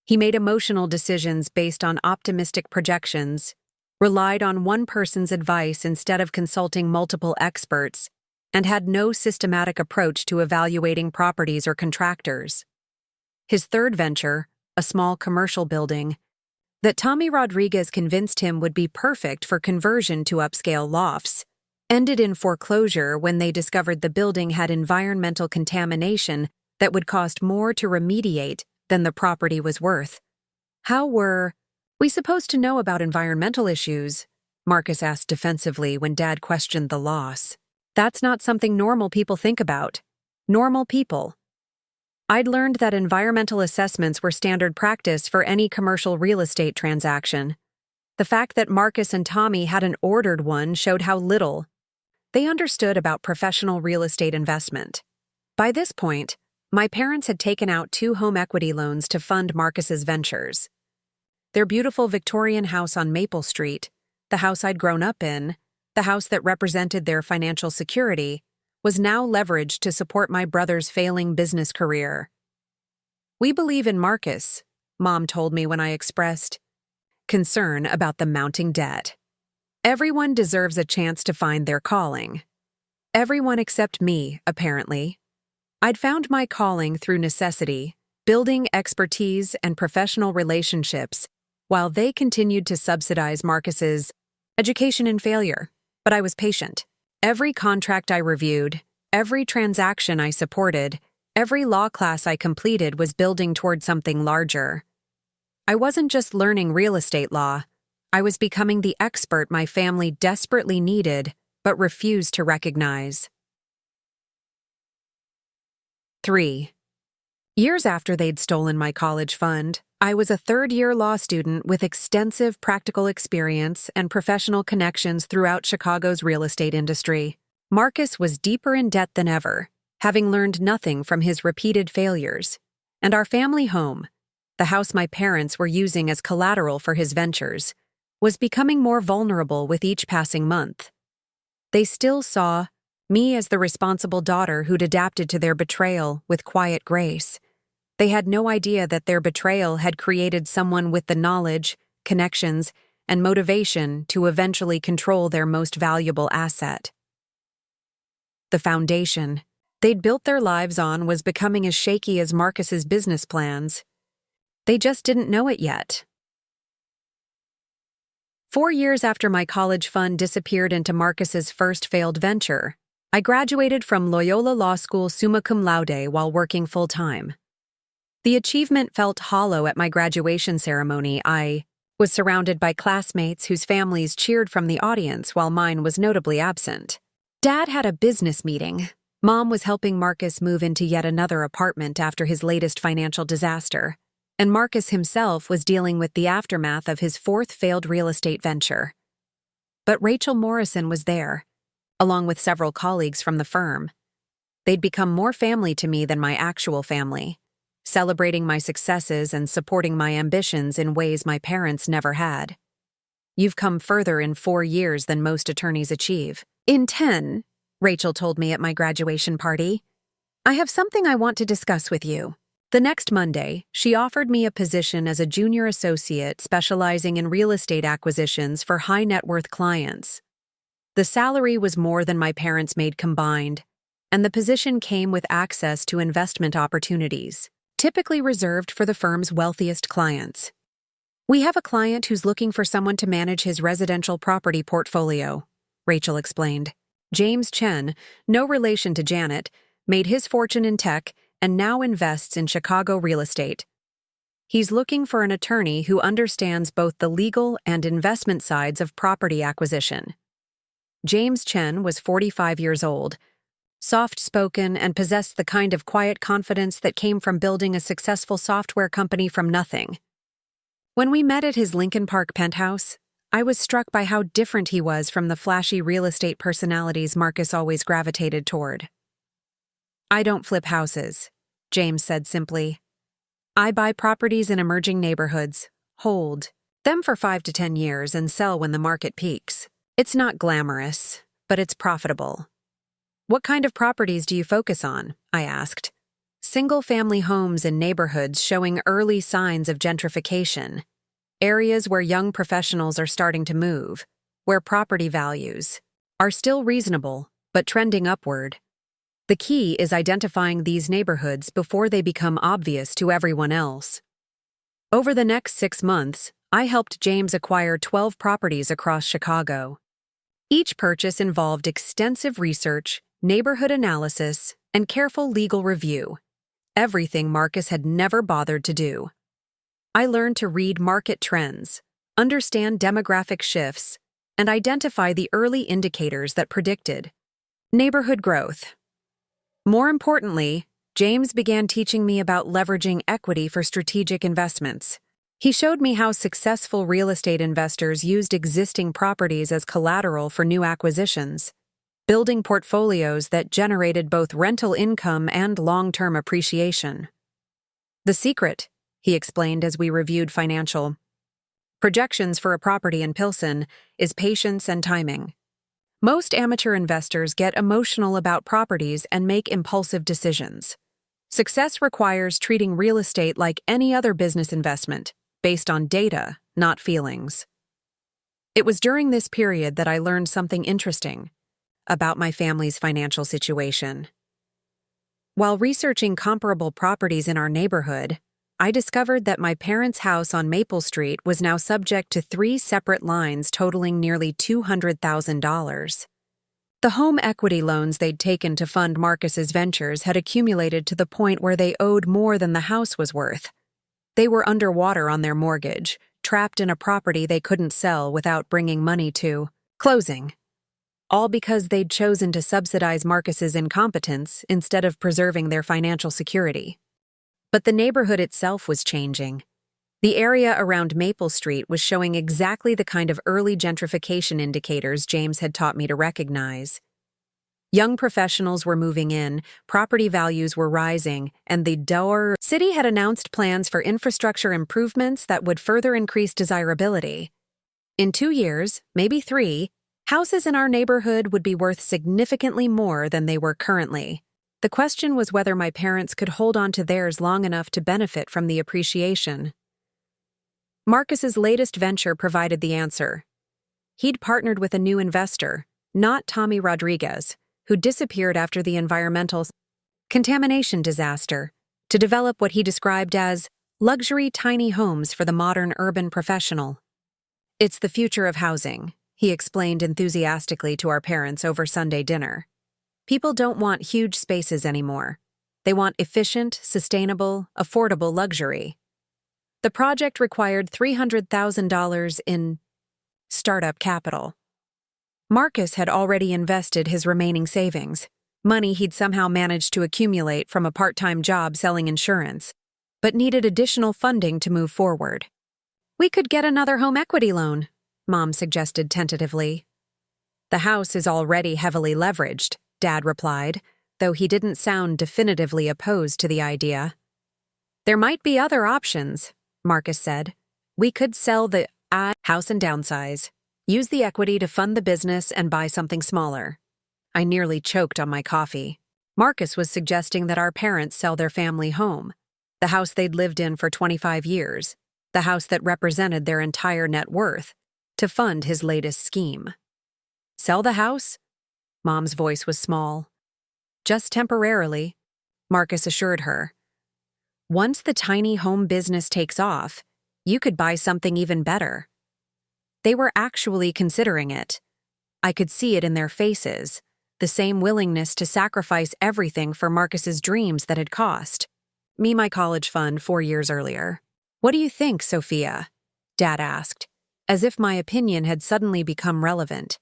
He made emotional decisions based on optimistic projections, relied on one person's advice instead of consulting multiple experts, and had no systematic approach to evaluating properties or contractors. His third venture, a small commercial building, that Tommy Rodriguez convinced him would be perfect for conversion to upscale lofts, ended in foreclosure when they discovered the building had environmental contamination that would cost more to remediate than the property was worth. "How were we supposed to know about environmental issues?" Marcus asked defensively when Dad questioned the loss. "That's not something normal people think about." Normal people. I'd learned that environmental assessments were standard practice for any commercial real estate transaction. The fact that Marcus and Tommy hadn't ordered one showed how little they understood about professional real estate investment. By this point, my parents had taken out 2 home equity loans to fund Marcus's ventures. Their beautiful Victorian house on Maple Street, the house I'd grown up in, the house that represented their financial security, was now leveraged to support my brother's failing business career. "We believe in Marcus," Mom told me when I expressed concern about the mounting debt. "Everyone deserves a chance to find their calling." Everyone except me, apparently. I'd found my calling through necessity, building expertise and professional relationships, while they continued to subsidize Marcus's education and failure. But I was patient. Every contract I reviewed, every transaction I supported, every law class I completed was building toward something larger. I wasn't just learning real estate law. I was becoming the expert my family desperately needed but refused to recognize. 3. Years after they'd stolen my college fund, I was a third-year law student with extensive practical experience and professional connections throughout Chicago's real estate industry. Marcus was deeper in debt than ever, having learned nothing from his repeated failures. And our family home, the house my parents were using as collateral for his ventures, was becoming more vulnerable with each passing month. They still saw me as the responsible daughter who'd adapted to their betrayal with quiet grace. They had no idea that their betrayal had created someone with the knowledge, connections, and motivation to eventually control their most valuable asset. The foundation they'd built their lives on was becoming as shaky as Marcus's business plans. They just didn't know it yet. 4 years after my college fund disappeared into Marcus's first failed venture, I graduated from Loyola Law School summa cum laude while working full-time. The achievement felt hollow at my graduation ceremony. I was surrounded by classmates whose families cheered from the audience while mine was notably absent. Dad had a business meeting. Mom was helping Marcus move into yet another apartment after his latest financial disaster, and Marcus himself was dealing with the aftermath of his fourth failed real estate venture. But Rachel Morrison was there, along with several colleagues from the firm. They'd become more family to me than my actual family, celebrating my successes and supporting my ambitions in ways my parents never had. You've come further in 4 years than most attorneys achieve. In 10, Rachel told me at my graduation party, I have something I want to discuss with you. The next Monday, she offered me a position as a junior associate specializing in real estate acquisitions for high-net-worth clients. The salary was more than my parents made combined, and the position came with access to investment opportunities, typically reserved for the firm's wealthiest clients. We have a client who's looking for someone to manage his residential property portfolio, Rachel explained. James Chen, no relation to Janet, made his fortune in tech and now invests in Chicago real estate. He's looking for an attorney who understands both the legal and investment sides of property acquisition. James Chen was 45 years old, soft-spoken, and possessed the kind of quiet confidence that came from building a successful software company from nothing. When we met at his Lincoln Park penthouse, I was struck by how different he was from the flashy real estate personalities Marcus always gravitated toward. I don't flip houses, James said simply. I buy properties in emerging neighborhoods, hold them for 5 to 10 years, and sell when the market peaks. It's not glamorous, but it's profitable. What kind of properties do you focus on? I asked. Single-family homes in neighborhoods showing early signs of gentrification. Areas where young professionals are starting to move, where property values are still reasonable but trending upward. The key is identifying these neighborhoods before they become obvious to everyone else. Over the next 6 months, I helped James acquire 12 properties across Chicago. Each purchase involved extensive research, neighborhood analysis, and careful legal review, everything Marcus had never bothered to do. I learned to read market trends, understand demographic shifts, and identify the early indicators that predicted neighborhood growth. More importantly, James began teaching me about leveraging equity for strategic investments. He showed me how successful real estate investors used existing properties as collateral for new acquisitions, building portfolios that generated both rental income and long-term appreciation. The secret, he explained as we reviewed financial projections for a property in Pilsen, is patience and timing. Most amateur investors get emotional about properties and make impulsive decisions. Success requires treating real estate like any other business investment, based on data, not feelings. It was during this period that I learned something interesting about my family's financial situation. While researching comparable properties in our neighborhood, I discovered that my parents' house on Maple Street was now subject to 3 separate lines totaling nearly $200,000. The home equity loans they'd taken to fund Marcus's ventures had accumulated to the point where they owed more than the house was worth. They were underwater on their mortgage, trapped in a property they couldn't sell without bringing money to closing. All because they'd chosen to subsidize Marcus's incompetence instead of preserving their financial security. But the neighborhood itself was changing. The area around Maple Street was showing exactly the kind of early gentrification indicators James had taught me to recognize. Young professionals were moving in, property values were rising, and the Dover city had announced plans for infrastructure improvements that would further increase desirability. In 2 years, maybe 3, houses in our neighborhood would be worth significantly more than they were currently. The question was whether my parents could hold on to theirs long enough to benefit from the appreciation. Marcus's latest venture provided the answer. He'd partnered with a new investor, not Tommy Rodriguez, who disappeared after the environmental contamination disaster, to develop what he described as luxury tiny homes for the modern urban professional. "It's the future of housing," he explained enthusiastically to our parents over Sunday dinner. "People don't want huge spaces anymore. They want efficient, sustainable, affordable luxury." The project required $300,000 in startup capital. Marcus had already invested his remaining savings, money he'd somehow managed to accumulate from a part-time job selling insurance, but needed additional funding to move forward. "We could get another home equity loan," Mom suggested tentatively. "The house is already heavily leveraged," Dad replied, though he didn't sound definitively opposed to the idea. "There might be other options," Marcus said. "We could sell the house and downsize, use the equity to fund the business and buy something smaller." I nearly choked on my coffee. Marcus was suggesting that our parents sell their family home, the house they'd lived in for 25 years, the house that represented their entire net worth, to fund his latest scheme. "Sell the house?" Mom's voice was small. "Just temporarily," Marcus assured her. "Once the tiny home business takes off, you could buy something even better." They were actually considering it. I could see it in their faces, the same willingness to sacrifice everything for Marcus's dreams that had cost me my college fund 4 years earlier. "What do you think, Sophia?" Dad asked, as if my opinion had suddenly become relevant.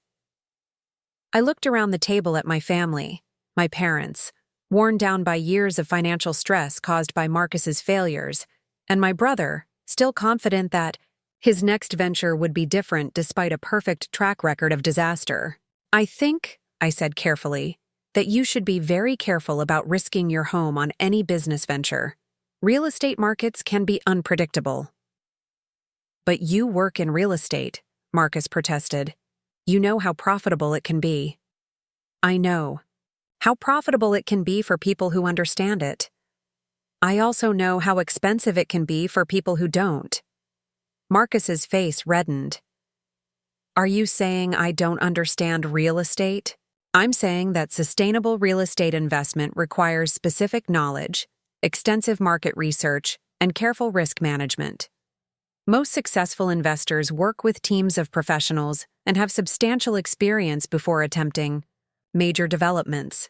I looked around the table at my family, my parents, worn down by years of financial stress caused by Marcus's failures, and my brother, still confident that his next venture would be different despite a perfect track record of disaster. "I think," I said carefully, "that you should be very careful about risking your home on any business venture. Real estate markets can be unpredictable." "But you work in real estate," Marcus protested. "You know how profitable it can be." "I know. How profitable it can be for people who understand it. I also know how expensive it can be for people who don't." Marcus's face reddened. "Are you saying I don't understand real estate?" "I'm saying that sustainable real estate investment requires specific knowledge, extensive market research, and careful risk management. Most successful investors work with teams of professionals and have substantial experience before attempting major developments."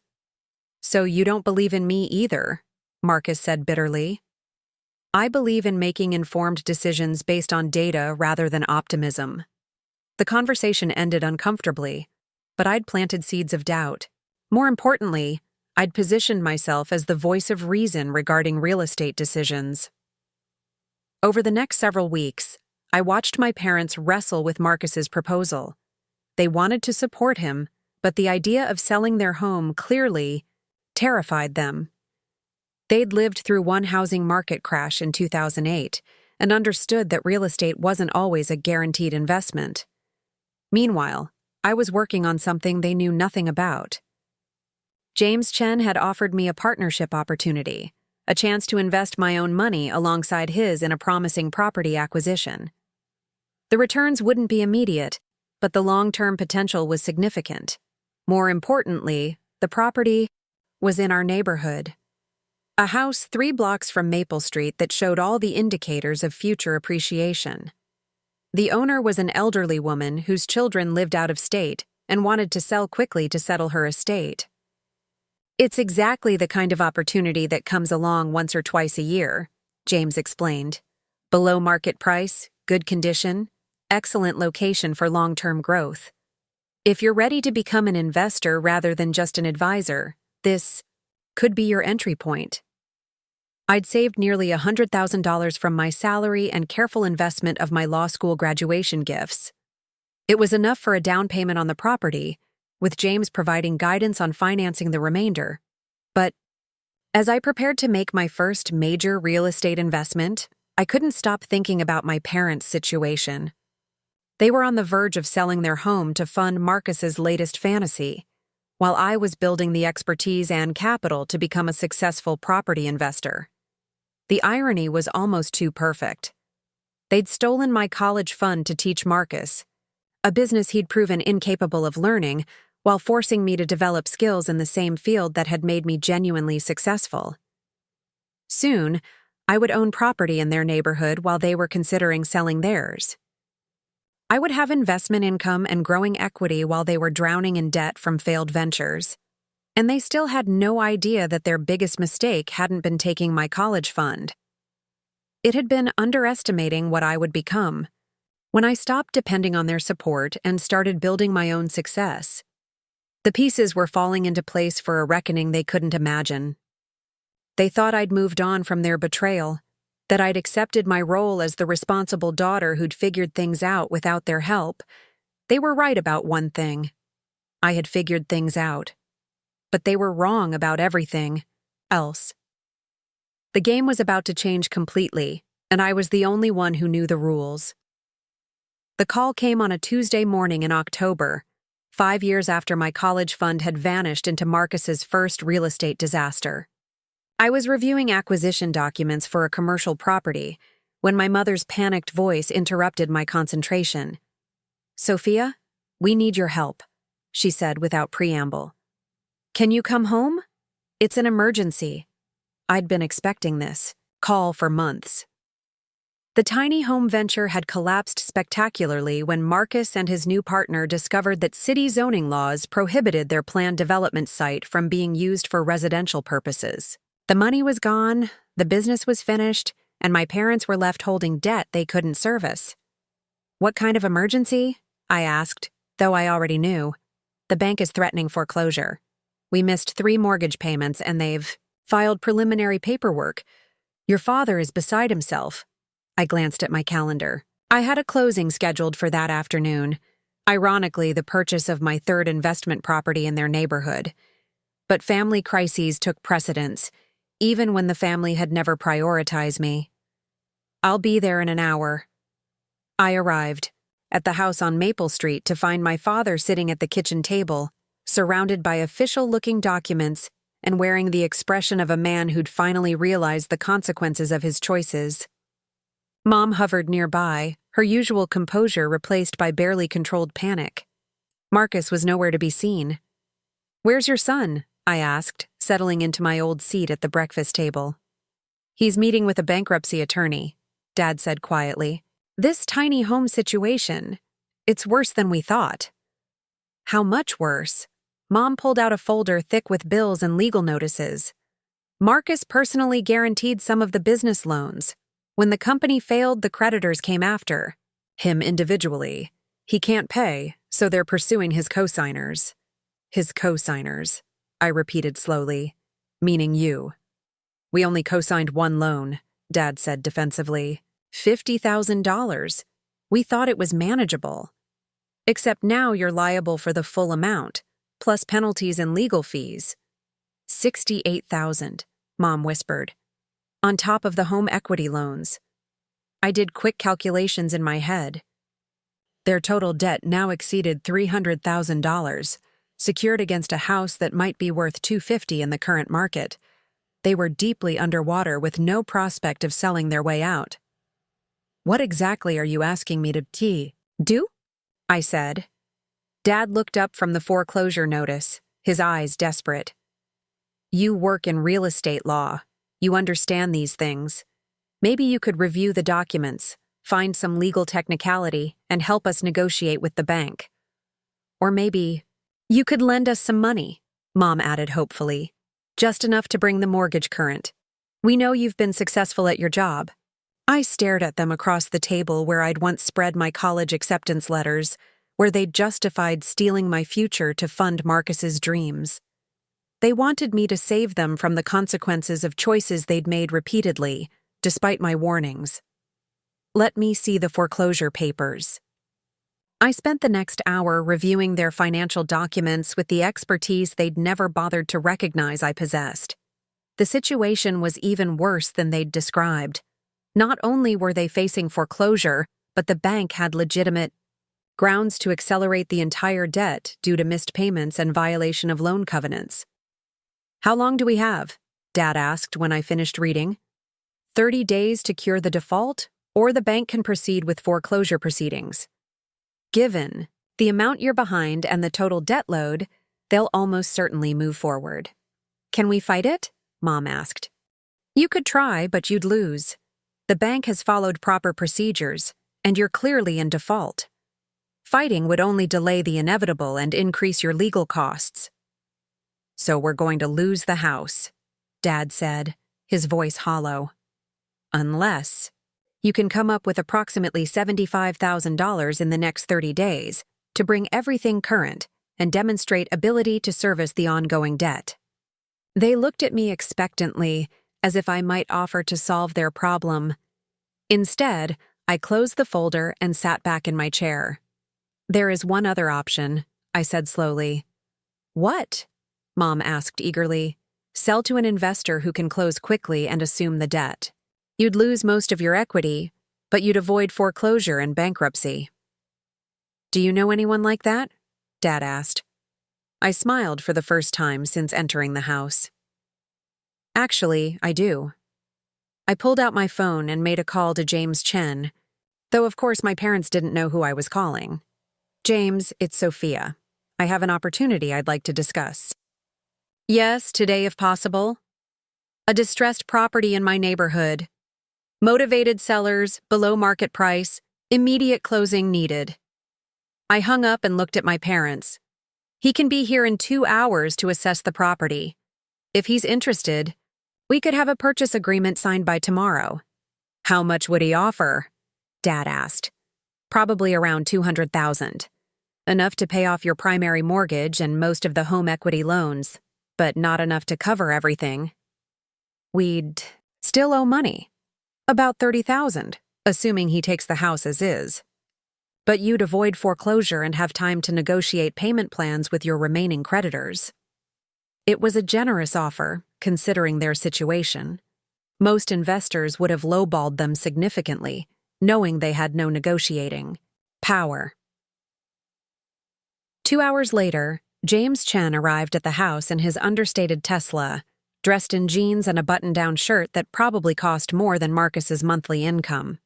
"So you don't believe in me either," Marcus said bitterly. "I believe in making informed decisions based on data rather than optimism." The conversation ended uncomfortably, but I'd planted seeds of doubt. More importantly, I'd positioned myself as the voice of reason regarding real estate decisions. Over the next several weeks, I watched my parents wrestle with Marcus's proposal. They wanted to support him, but the idea of selling their home clearly terrified them. They'd lived through one housing market crash in 2008 and understood that real estate wasn't always a guaranteed investment. Meanwhile, I was working on something they knew nothing about. James Chen had offered me a partnership opportunity, a chance to invest my own money alongside his in a promising property acquisition. The returns wouldn't be immediate, but the long-term potential was significant. More importantly, the property was in our neighborhood. A house 3 blocks from Maple Street that showed all the indicators of future appreciation. The owner was an elderly woman whose children lived out of state and wanted to sell quickly to settle her estate. "It's exactly the kind of opportunity that comes along once or twice a year," James explained. "Below market price, good condition, excellent location for long-term growth. If you're ready to become an investor rather than just an advisor, this could be your entry point." I'd saved nearly $100,000 from my salary and careful investment of my law school graduation gifts. It was enough for a down payment on the property, with James providing guidance on financing the remainder. But as I prepared to make my first major real estate investment, I couldn't stop thinking about my parents' situation. They were on the verge of selling their home to fund Marcus's latest fantasy, while I was building the expertise and capital to become a successful property investor. The irony was almost too perfect. They'd stolen my college fund to teach Marcus, a business he'd proven incapable of learning, while forcing me to develop skills in the same field that had made me genuinely successful. Soon, I would own property in their neighborhood while they were considering selling theirs. I would have investment income and growing equity while they were drowning in debt from failed ventures. And they still had no idea that their biggest mistake hadn't been taking my college fund. It had been underestimating what I would become. When I stopped depending on their support and started building my own success, the pieces were falling into place for a reckoning they couldn't imagine. They thought I'd moved on from their betrayal, that I'd accepted my role as the responsible daughter who'd figured things out without their help. They were right about one thing. I had figured things out. But they were wrong about everything else. The game was about to change completely, and I was the only one who knew the rules. The call came on a Tuesday morning in October, 5 years after my college fund had vanished into Marcus's first real estate disaster. I was reviewing acquisition documents for a commercial property when my mother's panicked voice interrupted my concentration. "Sophia, we need your help," she said without preamble. "Can you come home? It's an emergency." I'd been expecting this call for months. The tiny home venture had collapsed spectacularly when Marcus and his new partner discovered that city zoning laws prohibited their planned development site from being used for residential purposes. The money was gone, the business was finished, and my parents were left holding debt they couldn't service. "What kind of emergency?" I asked, though I already knew. "The bank is threatening foreclosure. We missed 3 mortgage payments and they've filed preliminary paperwork. Your father is beside himself." I glanced at my calendar. I had a closing scheduled for that afternoon, ironically the purchase of my 3rd investment property in their neighborhood. But family crises took precedence, even when the family had never prioritized me. "I'll be there in an hour." I arrived at the house on Maple Street to find my father sitting at the kitchen table, surrounded by official-looking documents and wearing the expression of a man who'd finally realized the consequences of his choices. Mom hovered nearby, her usual composure replaced by barely controlled panic. Marcus was nowhere to be seen. "Where's your son?" I asked, settling into my old seat at the breakfast table. "He's meeting with a bankruptcy attorney," Dad said quietly. "This tiny home situation, it's worse than we thought." "How much worse?" Mom pulled out a folder thick with bills and legal notices. "Marcus personally guaranteed some of the business loans. When the company failed, the creditors came after him individually. He can't pay, so they're pursuing his co-signers." "His co-signers," I repeated slowly. "Meaning you." "We only co-signed 1 loan," Dad said defensively. $50,000. We thought it was manageable. Except now you're liable for the full amount, plus penalties and legal fees." $68,000, Mom whispered. "On top of the home equity loans." I did quick calculations in my head. Their total debt now exceeded $300,000, secured against a house that might be worth $250,000 in the current market. They were deeply underwater with no prospect of selling their way out. "What exactly are you asking me to do?" I said. Dad looked up from the foreclosure notice, his eyes desperate. "You work in real estate law. You understand these things. Maybe you could review the documents, find some legal technicality, and help us negotiate with the bank. Or maybe you could lend us some money," Mom added hopefully. "Just enough to bring the mortgage current. We know you've been successful at your job." I stared at them across the table where I'd once spread my college acceptance letters, where they'd justified stealing my future to fund Marcus's dreams. They wanted me to save them from the consequences of choices they'd made repeatedly, despite my warnings. "Let me see the foreclosure papers." I spent the next hour reviewing their financial documents with the expertise they'd never bothered to recognize I possessed. The situation was even worse than they'd described. Not only were they facing foreclosure, but the bank had legitimate grounds to accelerate the entire debt due to missed payments and violation of loan covenants. "How long do we have?" Dad asked when I finished reading. 30 days to cure the default, or the bank can proceed with foreclosure proceedings. Given the amount you're behind and the total debt load, they'll almost certainly move forward. "Can we fight it?" Mom asked. "You could try, but you'd lose. The bank has followed proper procedures, and you're clearly in default. Fighting would only delay the inevitable and increase your legal costs." "So we're going to lose the house," Dad said, his voice hollow. "Unless you can come up with approximately $75,000 in the next 30 days to bring everything current and demonstrate ability to service the ongoing debt." They looked at me expectantly, as if I might offer to solve their problem. Instead, I closed the folder and sat back in my chair. "There is one other option," I said slowly. "What?" Mom asked eagerly. "Sell to an investor who can close quickly and assume the debt. You'd lose most of your equity, but you'd avoid foreclosure and bankruptcy." "Do you know anyone like that?" Dad asked. I smiled for the first time since entering the house. "Actually, I do." I pulled out my phone and made a call to James Chen, though of course my parents didn't know who I was calling. "James, it's Sophia. I have an opportunity I'd like to discuss." "Yes, today if possible." "A distressed property in my neighborhood. Motivated sellers, below market price, immediate closing needed." I hung up and looked at my parents. "He can be here in 2 hours to assess the property. If he's interested, we could have a purchase agreement signed by tomorrow." "How much would he offer?" Dad asked. "Probably around $200,000. Enough to pay off your primary mortgage and most of the home equity loans, but not enough to cover everything." "We'd still owe money. About $30,000, assuming he takes the house as is. But you'd avoid foreclosure and have time to negotiate payment plans with your remaining creditors." It was a generous offer, considering their situation. Most investors would have lowballed them significantly, knowing they had no negotiating power. 2 hours later, James Chen arrived at the house in his understated Tesla, dressed in jeans and a button-down shirt that probably cost more than Marcus's monthly income.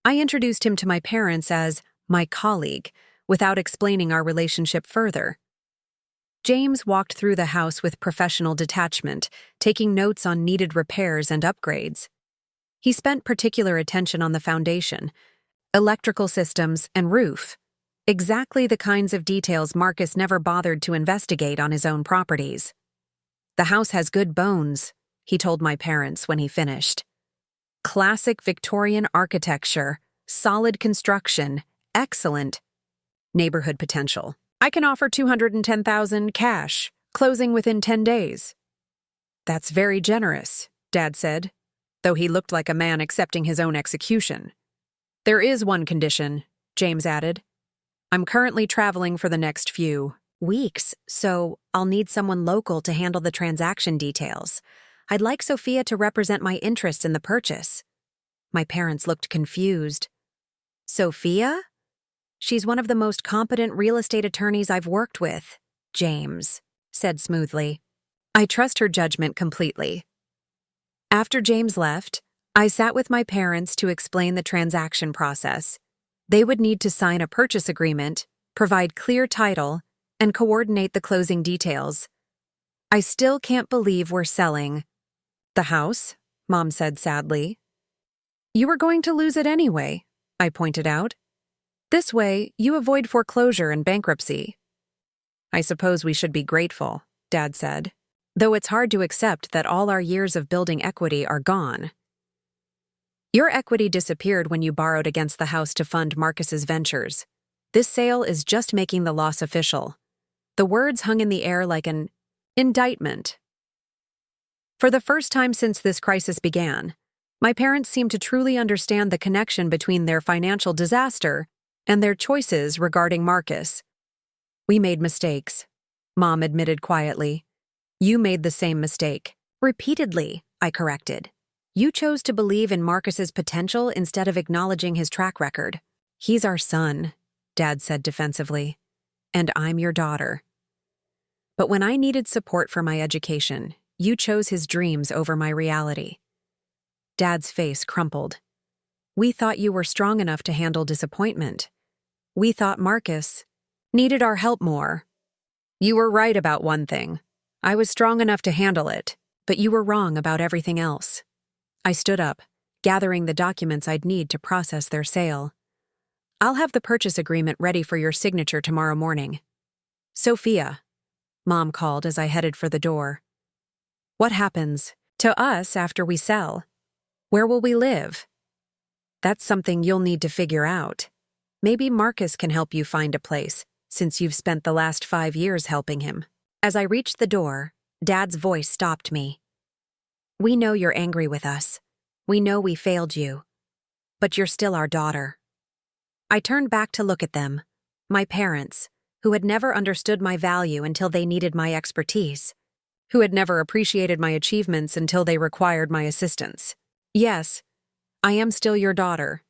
I introduced him to my parents as my colleague, without explaining our relationship further. James walked through the house with professional detachment, taking notes on needed repairs and upgrades. He spent particular attention on the foundation, electrical systems, and roof, exactly the kinds of details Marcus never bothered to investigate on his own properties. "The house has good bones," he told my parents when he finished. "Classic Victorian architecture, solid construction, excellent neighborhood potential. I can offer $210,000 cash, closing within 10 days. "That's very generous," Dad said, though he looked like a man accepting his own execution. "There is one condition," James added. "I'm currently traveling for the next few weeks, so I'll need someone local to handle the transaction details. I'd like Sophia to represent my interests in the purchase." My parents looked confused. "Sophia? She's one of the most competent real estate attorneys I've worked with," James said smoothly. "I trust her judgment completely." After James left, I sat with my parents to explain the transaction process. They would need to sign a purchase agreement, provide clear title, and coordinate the closing details. "I still can't believe we're selling the house," Mom said sadly. "You were going to lose it anyway," I pointed out. "This way, you avoid foreclosure and bankruptcy." "I suppose we should be grateful," Dad said, "though it's hard to accept that all our years of building equity are gone." "Your equity disappeared when you borrowed against the house to fund Marcus's ventures. This sale is just making the loss official." The words hung in the air like an indictment. For the first time since this crisis began, my parents seemed to truly understand the connection between their financial disaster and their choices regarding Marcus. "We made mistakes," Mom admitted quietly. "You made the same mistake." "Repeatedly," I corrected. "You chose to believe in Marcus's potential instead of acknowledging his track record." "He's our son," Dad said defensively. And I'm your daughter. But when I needed support for my education, you chose his dreams over my reality. Dad's face crumpled. We thought you were strong enough to handle disappointment. We thought Marcus needed our help more. You were right about one thing. I was strong enough to handle it, but you were wrong about everything else. I stood up, gathering the documents I'd need to process their sale. I'll have the purchase agreement ready for your signature tomorrow morning. Sophia, Mom called as I headed for the door. What happens to us after we sell? Where will we live? That's something you'll need to figure out. Maybe Marcus can help you find a place, since you've spent the last 5 years helping him. As I reached the door, Dad's voice stopped me. We know you're angry with us. We know we failed you. But you're still our daughter. I turned back to look at them, my parents, who had never understood my value until they needed my expertise, who had never appreciated my achievements until they required my assistance. Yes, I am still your daughter.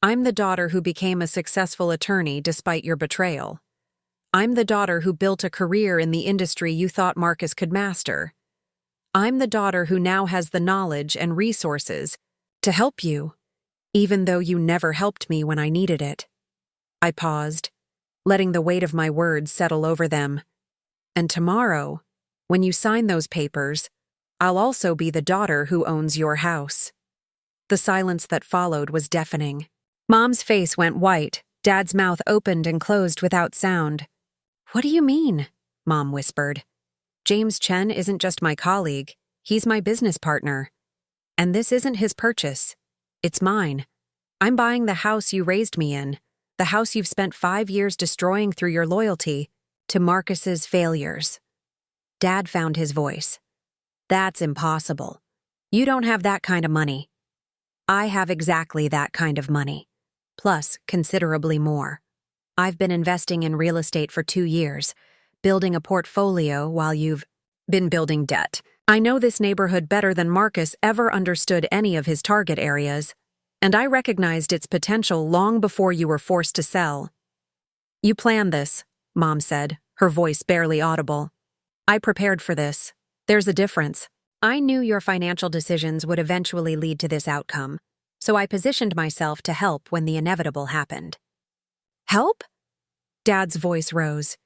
I'm the daughter who became a successful attorney despite your betrayal. I'm the daughter who built a career in the industry you thought Marcus could master. I'm the daughter who now has the knowledge and resources to help you, even though you never helped me when I needed it. I paused, letting the weight of my words settle over them. And tomorrow, when you sign those papers, I'll also be the daughter who owns your house. The silence that followed was deafening. Mom's face went white, Dad's mouth opened and closed without sound. What do you mean? Mom whispered. James Chen isn't just my colleague, he's my business partner. And this isn't his purchase. It's mine. I'm buying the house you raised me in, the house you've spent 5 years destroying through your loyalty to Marcus's failures. Dad found his voice. That's impossible. You don't have that kind of money. I have exactly that kind of money. Plus, considerably more. I've been investing in real estate for 2 years, building a portfolio while you've been building debt. I know this neighborhood better than Marcus ever understood any of his target areas, and I recognized its potential long before you were forced to sell. You planned this, Mom said, her voice barely audible. I prepared for this. There's a difference. I knew your financial decisions would eventually lead to this outcome, so I positioned myself to help when the inevitable happened. Help? Dad's voice rose.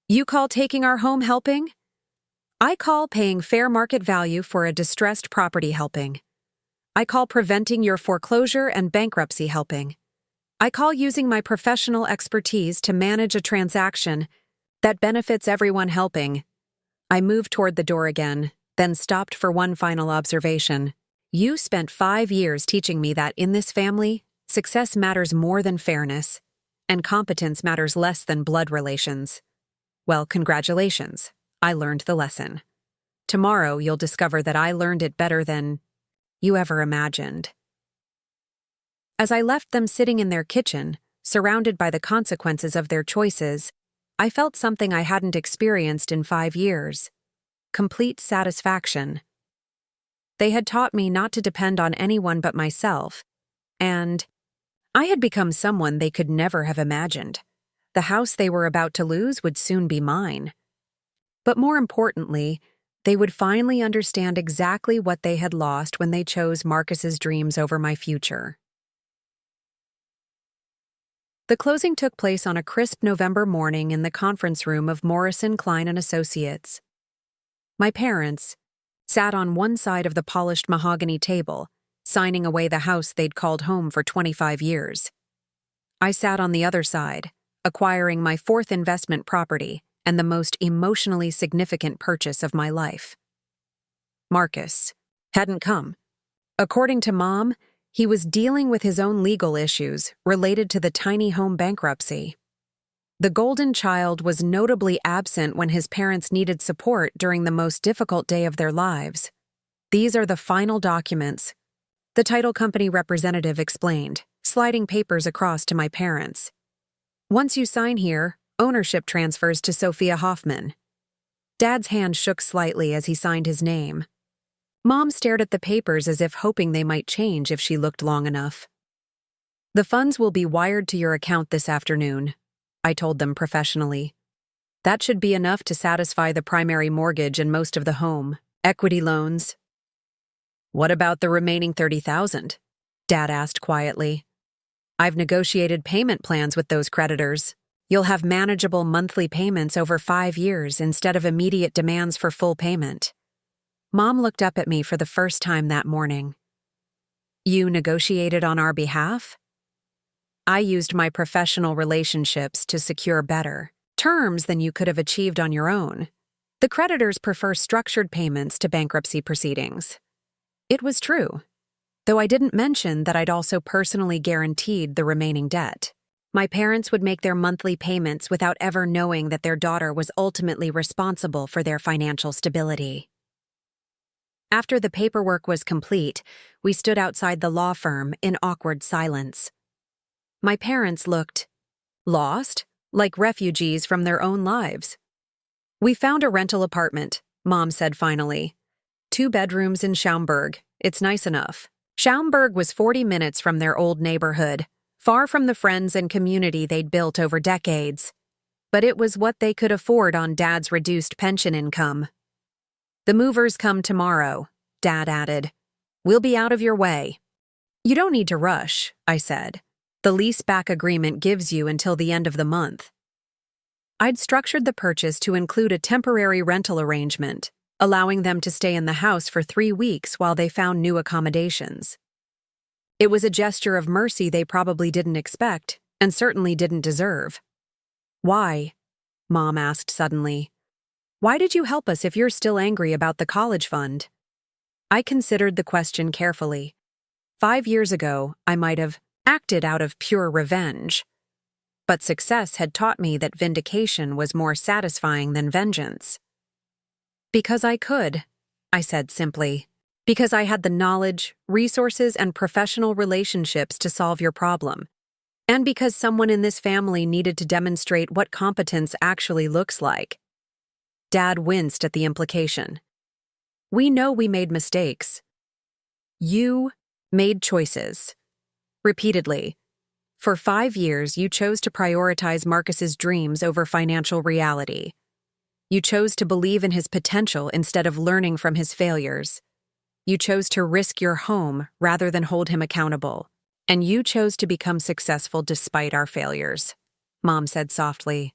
You call taking our home helping? I call paying fair market value for a distressed property helping. I call preventing your foreclosure and bankruptcy helping. I call using my professional expertise to manage a transaction that benefits everyone helping. I moved toward the door again, then stopped for one final observation. You spent 5 years teaching me that in this family, success matters more than fairness, and competence matters less than blood relations. Well, congratulations. I learned the lesson. Tomorrow you'll discover that I learned it better than you ever imagined. As I left them sitting in their kitchen, surrounded by the consequences of their choices, I felt something I hadn't experienced in 5 years. Complete satisfaction. They had taught me not to depend on anyone but myself, and I had become someone they could never have imagined. The house they were about to lose would soon be mine. But more importantly, they would finally understand exactly what they had lost when they chose Marcus's dreams over my future. The closing took place on a crisp November morning in the conference room of Morrison, Klein & Associates. My parents sat on one side of the polished mahogany table, signing away the house they'd called home for 25 years. I sat on the other side, acquiring my 4th investment property and the most emotionally significant purchase of my life. Marcus hadn't come. According to Mom, he was dealing with his own legal issues related to the tiny home bankruptcy. The golden child was notably absent when his parents needed support during the most difficult day of their lives. These are the final documents, the title company representative explained, sliding papers across to my parents. Once you sign here, ownership transfers to Sophia Hoffman. Dad's hand shook slightly as he signed his name. Mom stared at the papers as if hoping they might change if she looked long enough. The funds will be wired to your account this afternoon, I told them professionally. That should be enough to satisfy the primary mortgage and most of the home equity loans. What about the remaining $30,000? Dad asked quietly. I've negotiated payment plans with those creditors. You'll have manageable monthly payments over 5 years instead of immediate demands for full payment. Mom looked up at me for the first time that morning. You negotiated on our behalf? I used my professional relationships to secure better terms than you could have achieved on your own. The creditors prefer structured payments to bankruptcy proceedings. It was true, though I didn't mention that I'd also personally guaranteed the remaining debt. My parents would make their monthly payments without ever knowing that their daughter was ultimately responsible for their financial stability. After the paperwork was complete, we stood outside the law firm in awkward silence. My parents looked lost, like refugees from their own lives. We found a rental apartment, Mom said finally. 2 bedrooms in Schaumburg. It's nice enough. Schaumburg was 40 minutes from their old neighborhood, far from the friends and community they'd built over decades. But it was what they could afford on Dad's reduced pension income. The movers come tomorrow, Dad added. We'll be out of your way. You don't need to rush, I said. The lease-back agreement gives you until the end of the month. I'd structured the purchase to include a temporary rental arrangement, allowing them to stay in the house for 3 weeks while they found new accommodations. It was a gesture of mercy they probably didn't expect, and certainly didn't deserve. Why? Mom asked suddenly. Why did you help us if you're still angry about the college fund? I considered the question carefully. 5 years ago, I might have acted out of pure revenge. But success had taught me that vindication was more satisfying than vengeance. Because I could, I said simply. Because I had the knowledge, resources, and professional relationships to solve your problem. And because someone in this family needed to demonstrate what competence actually looks like. Dad winced at the implication. We know we made mistakes. You made choices. Repeatedly. For 5 years, you chose to prioritize Marcus's dreams over financial reality. You chose to believe in his potential instead of learning from his failures. You chose to risk your home rather than hold him accountable. And you chose to become successful despite our failures, Mom said softly.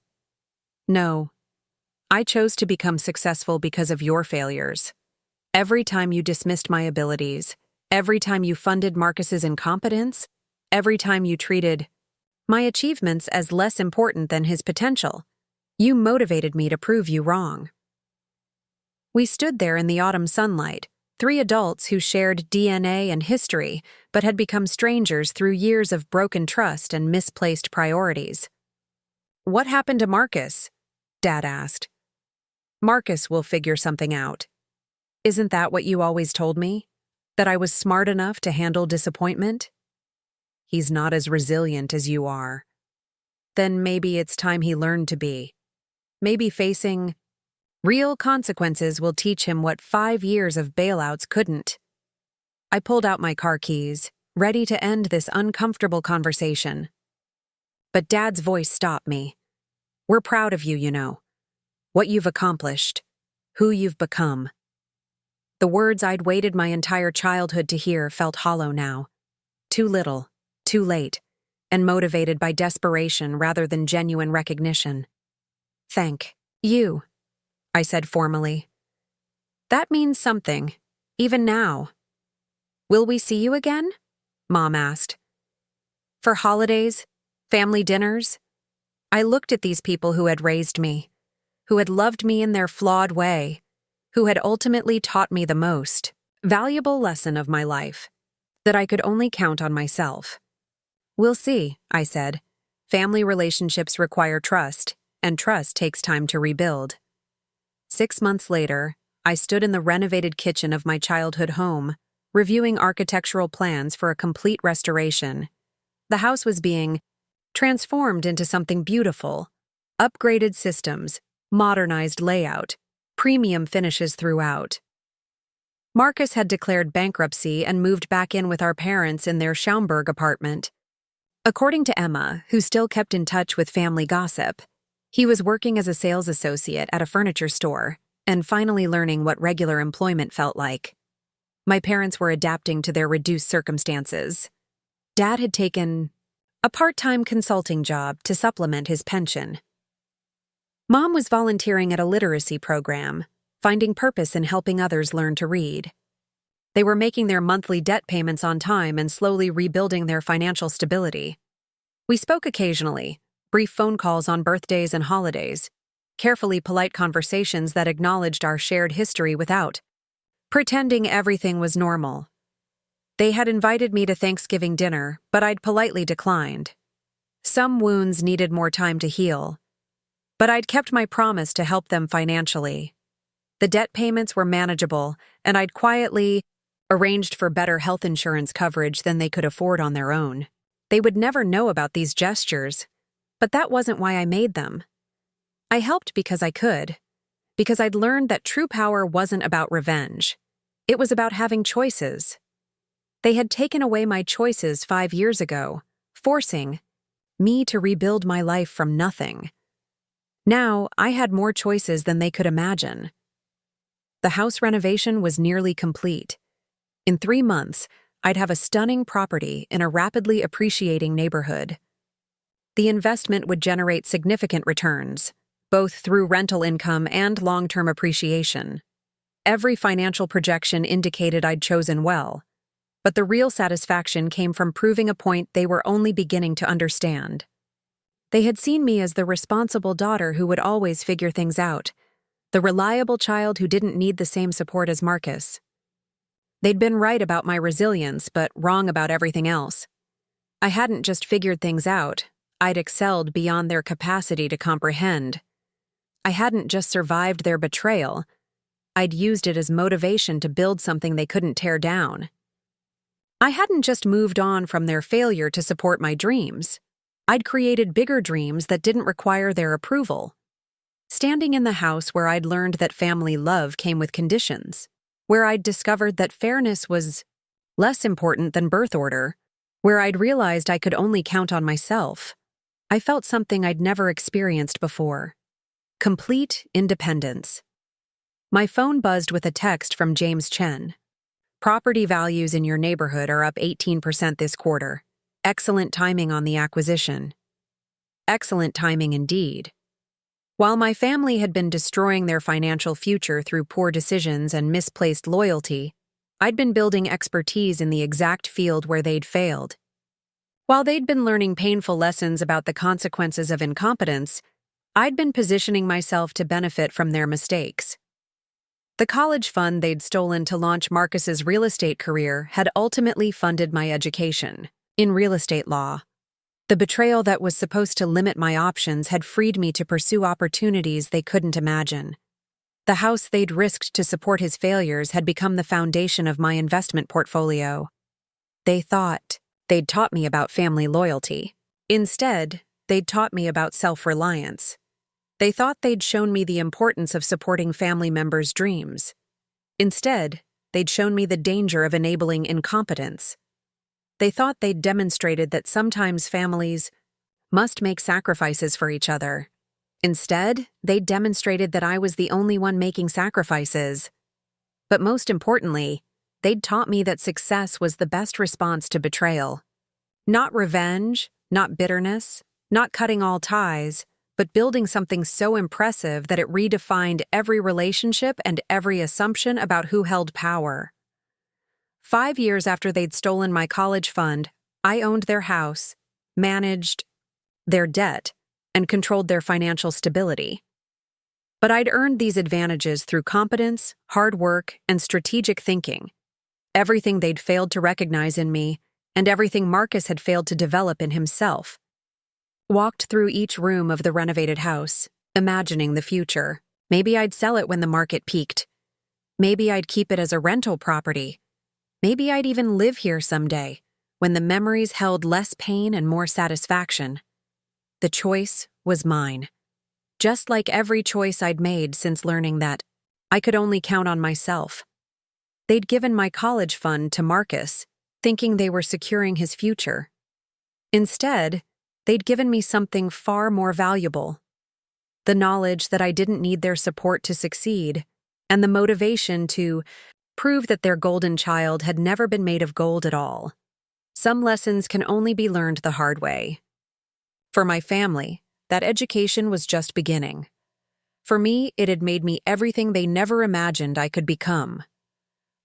No. I chose to become successful because of your failures. Every time you dismissed my abilities, every time you funded Marcus's incompetence, every time you treated my achievements as less important than his potential, you motivated me to prove you wrong. We stood there in the autumn sunlight, 3 adults who shared DNA and history, but had become strangers through years of broken trust and misplaced priorities. What happened to Marcus? Dad asked. Marcus will figure something out. Isn't that what you always told me? That I was smart enough to handle disappointment? He's not as resilient as you are. Then maybe it's time he learned to be. Maybe facing real consequences will teach him what 5 years of bailouts couldn't. I pulled out my car keys, ready to end this uncomfortable conversation. But Dad's voice stopped me. We're proud of you, you know. What you've accomplished. Who you've become. The words I'd waited my entire childhood to hear felt hollow now. Too little. Too late, and motivated by desperation rather than genuine recognition. Thank you, I said formally. That means something, even now. Will we see you again? Mom asked. For holidays, family dinners? I looked at these people who had raised me, who had loved me in their flawed way, who had ultimately taught me the most valuable lesson of my life, that I could only count on myself. We'll see, I said. Family relationships require trust, and trust takes time to rebuild. 6 months later, I stood in the renovated kitchen of my childhood home, reviewing architectural plans for a complete restoration. The house was being transformed into something beautiful. Upgraded systems, modernized layout, premium finishes throughout. Marcus had declared bankruptcy and moved back in with our parents in their Schaumburg apartment. According to Emma, who still kept in touch with family gossip, he was working as a sales associate at a furniture store and finally learning what regular employment felt like. My parents were adapting to their reduced circumstances. Dad had taken a part-time consulting job to supplement his pension. Mom was volunteering at a literacy program, finding purpose in helping others learn to read. They were making their monthly debt payments on time and slowly rebuilding their financial stability. We spoke occasionally, brief phone calls on birthdays and holidays, carefully polite conversations that acknowledged our shared history without pretending everything was normal. They had invited me to Thanksgiving dinner, but I'd politely declined. Some wounds needed more time to heal, but I'd kept my promise to help them financially. The debt payments were manageable, and I'd quietly arranged for better health insurance coverage than they could afford on their own. They would never know about these gestures, but that wasn't why I made them. I helped because I could, because I'd learned that true power wasn't about revenge. It was about having choices. They had taken away my choices 5 years ago, forcing me to rebuild my life from nothing. Now, I had more choices than they could imagine. The house renovation was nearly complete. In 3 months, I'd have a stunning property in a rapidly appreciating neighborhood. The investment would generate significant returns, both through rental income and long-term appreciation. Every financial projection indicated I'd chosen well, but the real satisfaction came from proving a point they were only beginning to understand. They had seen me as the responsible daughter who would always figure things out, the reliable child who didn't need the same support as Marcus. They'd been right about my resilience, but wrong about everything else. I hadn't just figured things out, I'd excelled beyond their capacity to comprehend. I hadn't just survived their betrayal, I'd used it as motivation to build something they couldn't tear down. I hadn't just moved on from their failure to support my dreams. I'd created bigger dreams that didn't require their approval. Standing in the house where I'd learned that family love came with conditions, where I'd discovered that fairness was less important than birth order, where I'd realized I could only count on myself, I felt something I'd never experienced before. Complete independence. My phone buzzed with a text from James Chen. Property values in your neighborhood are up 18% this quarter. Excellent timing on the acquisition. Excellent timing indeed. While my family had been destroying their financial future through poor decisions and misplaced loyalty, I'd been building expertise in the exact field where they'd failed. While they'd been learning painful lessons about the consequences of incompetence, I'd been positioning myself to benefit from their mistakes. The college fund they'd stolen to launch Marcus's real estate career had ultimately funded my education in real estate law. The betrayal that was supposed to limit my options had freed me to pursue opportunities they couldn't imagine. The house they'd risked to support his failures had become the foundation of my investment portfolio. They thought they'd taught me about family loyalty. Instead, they'd taught me about self-reliance. They thought they'd shown me the importance of supporting family members' dreams. Instead, they'd shown me the danger of enabling incompetence. They thought they'd demonstrated that sometimes families must make sacrifices for each other. Instead, they'd demonstrated that I was the only one making sacrifices. But most importantly, they'd taught me that success was the best response to betrayal. Not revenge, not bitterness, not cutting all ties, but building something so impressive that it redefined every relationship and every assumption about who held power. 5 years after they'd stolen my college fund, I owned their house, managed their debt, and controlled their financial stability. But I'd earned these advantages through competence, hard work, and strategic thinking. Everything they'd failed to recognize in me, and everything Marcus had failed to develop in himself. Walked through each room of the renovated house, imagining the future. Maybe I'd sell it when the market peaked. Maybe I'd keep it as a rental property. Maybe I'd even live here someday, when the memories held less pain and more satisfaction. The choice was mine. Just like every choice I'd made since learning that I could only count on myself. They'd given my college fund to Marcus, thinking they were securing his future. Instead, they'd given me something far more valuable: the knowledge that I didn't need their support to succeed, and the motivation to prove that their golden child had never been made of gold at all. Some lessons can only be learned the hard way. For my family, that education was just beginning. For me, it had made me everything they never imagined I could become.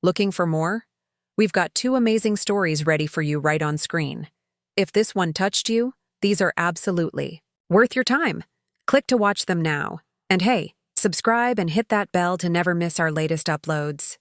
Looking for more? We've got 2 amazing stories ready for you right on screen. If this one touched you, these are absolutely worth your time. Click to watch them now. And hey, subscribe and hit that bell to never miss our latest uploads.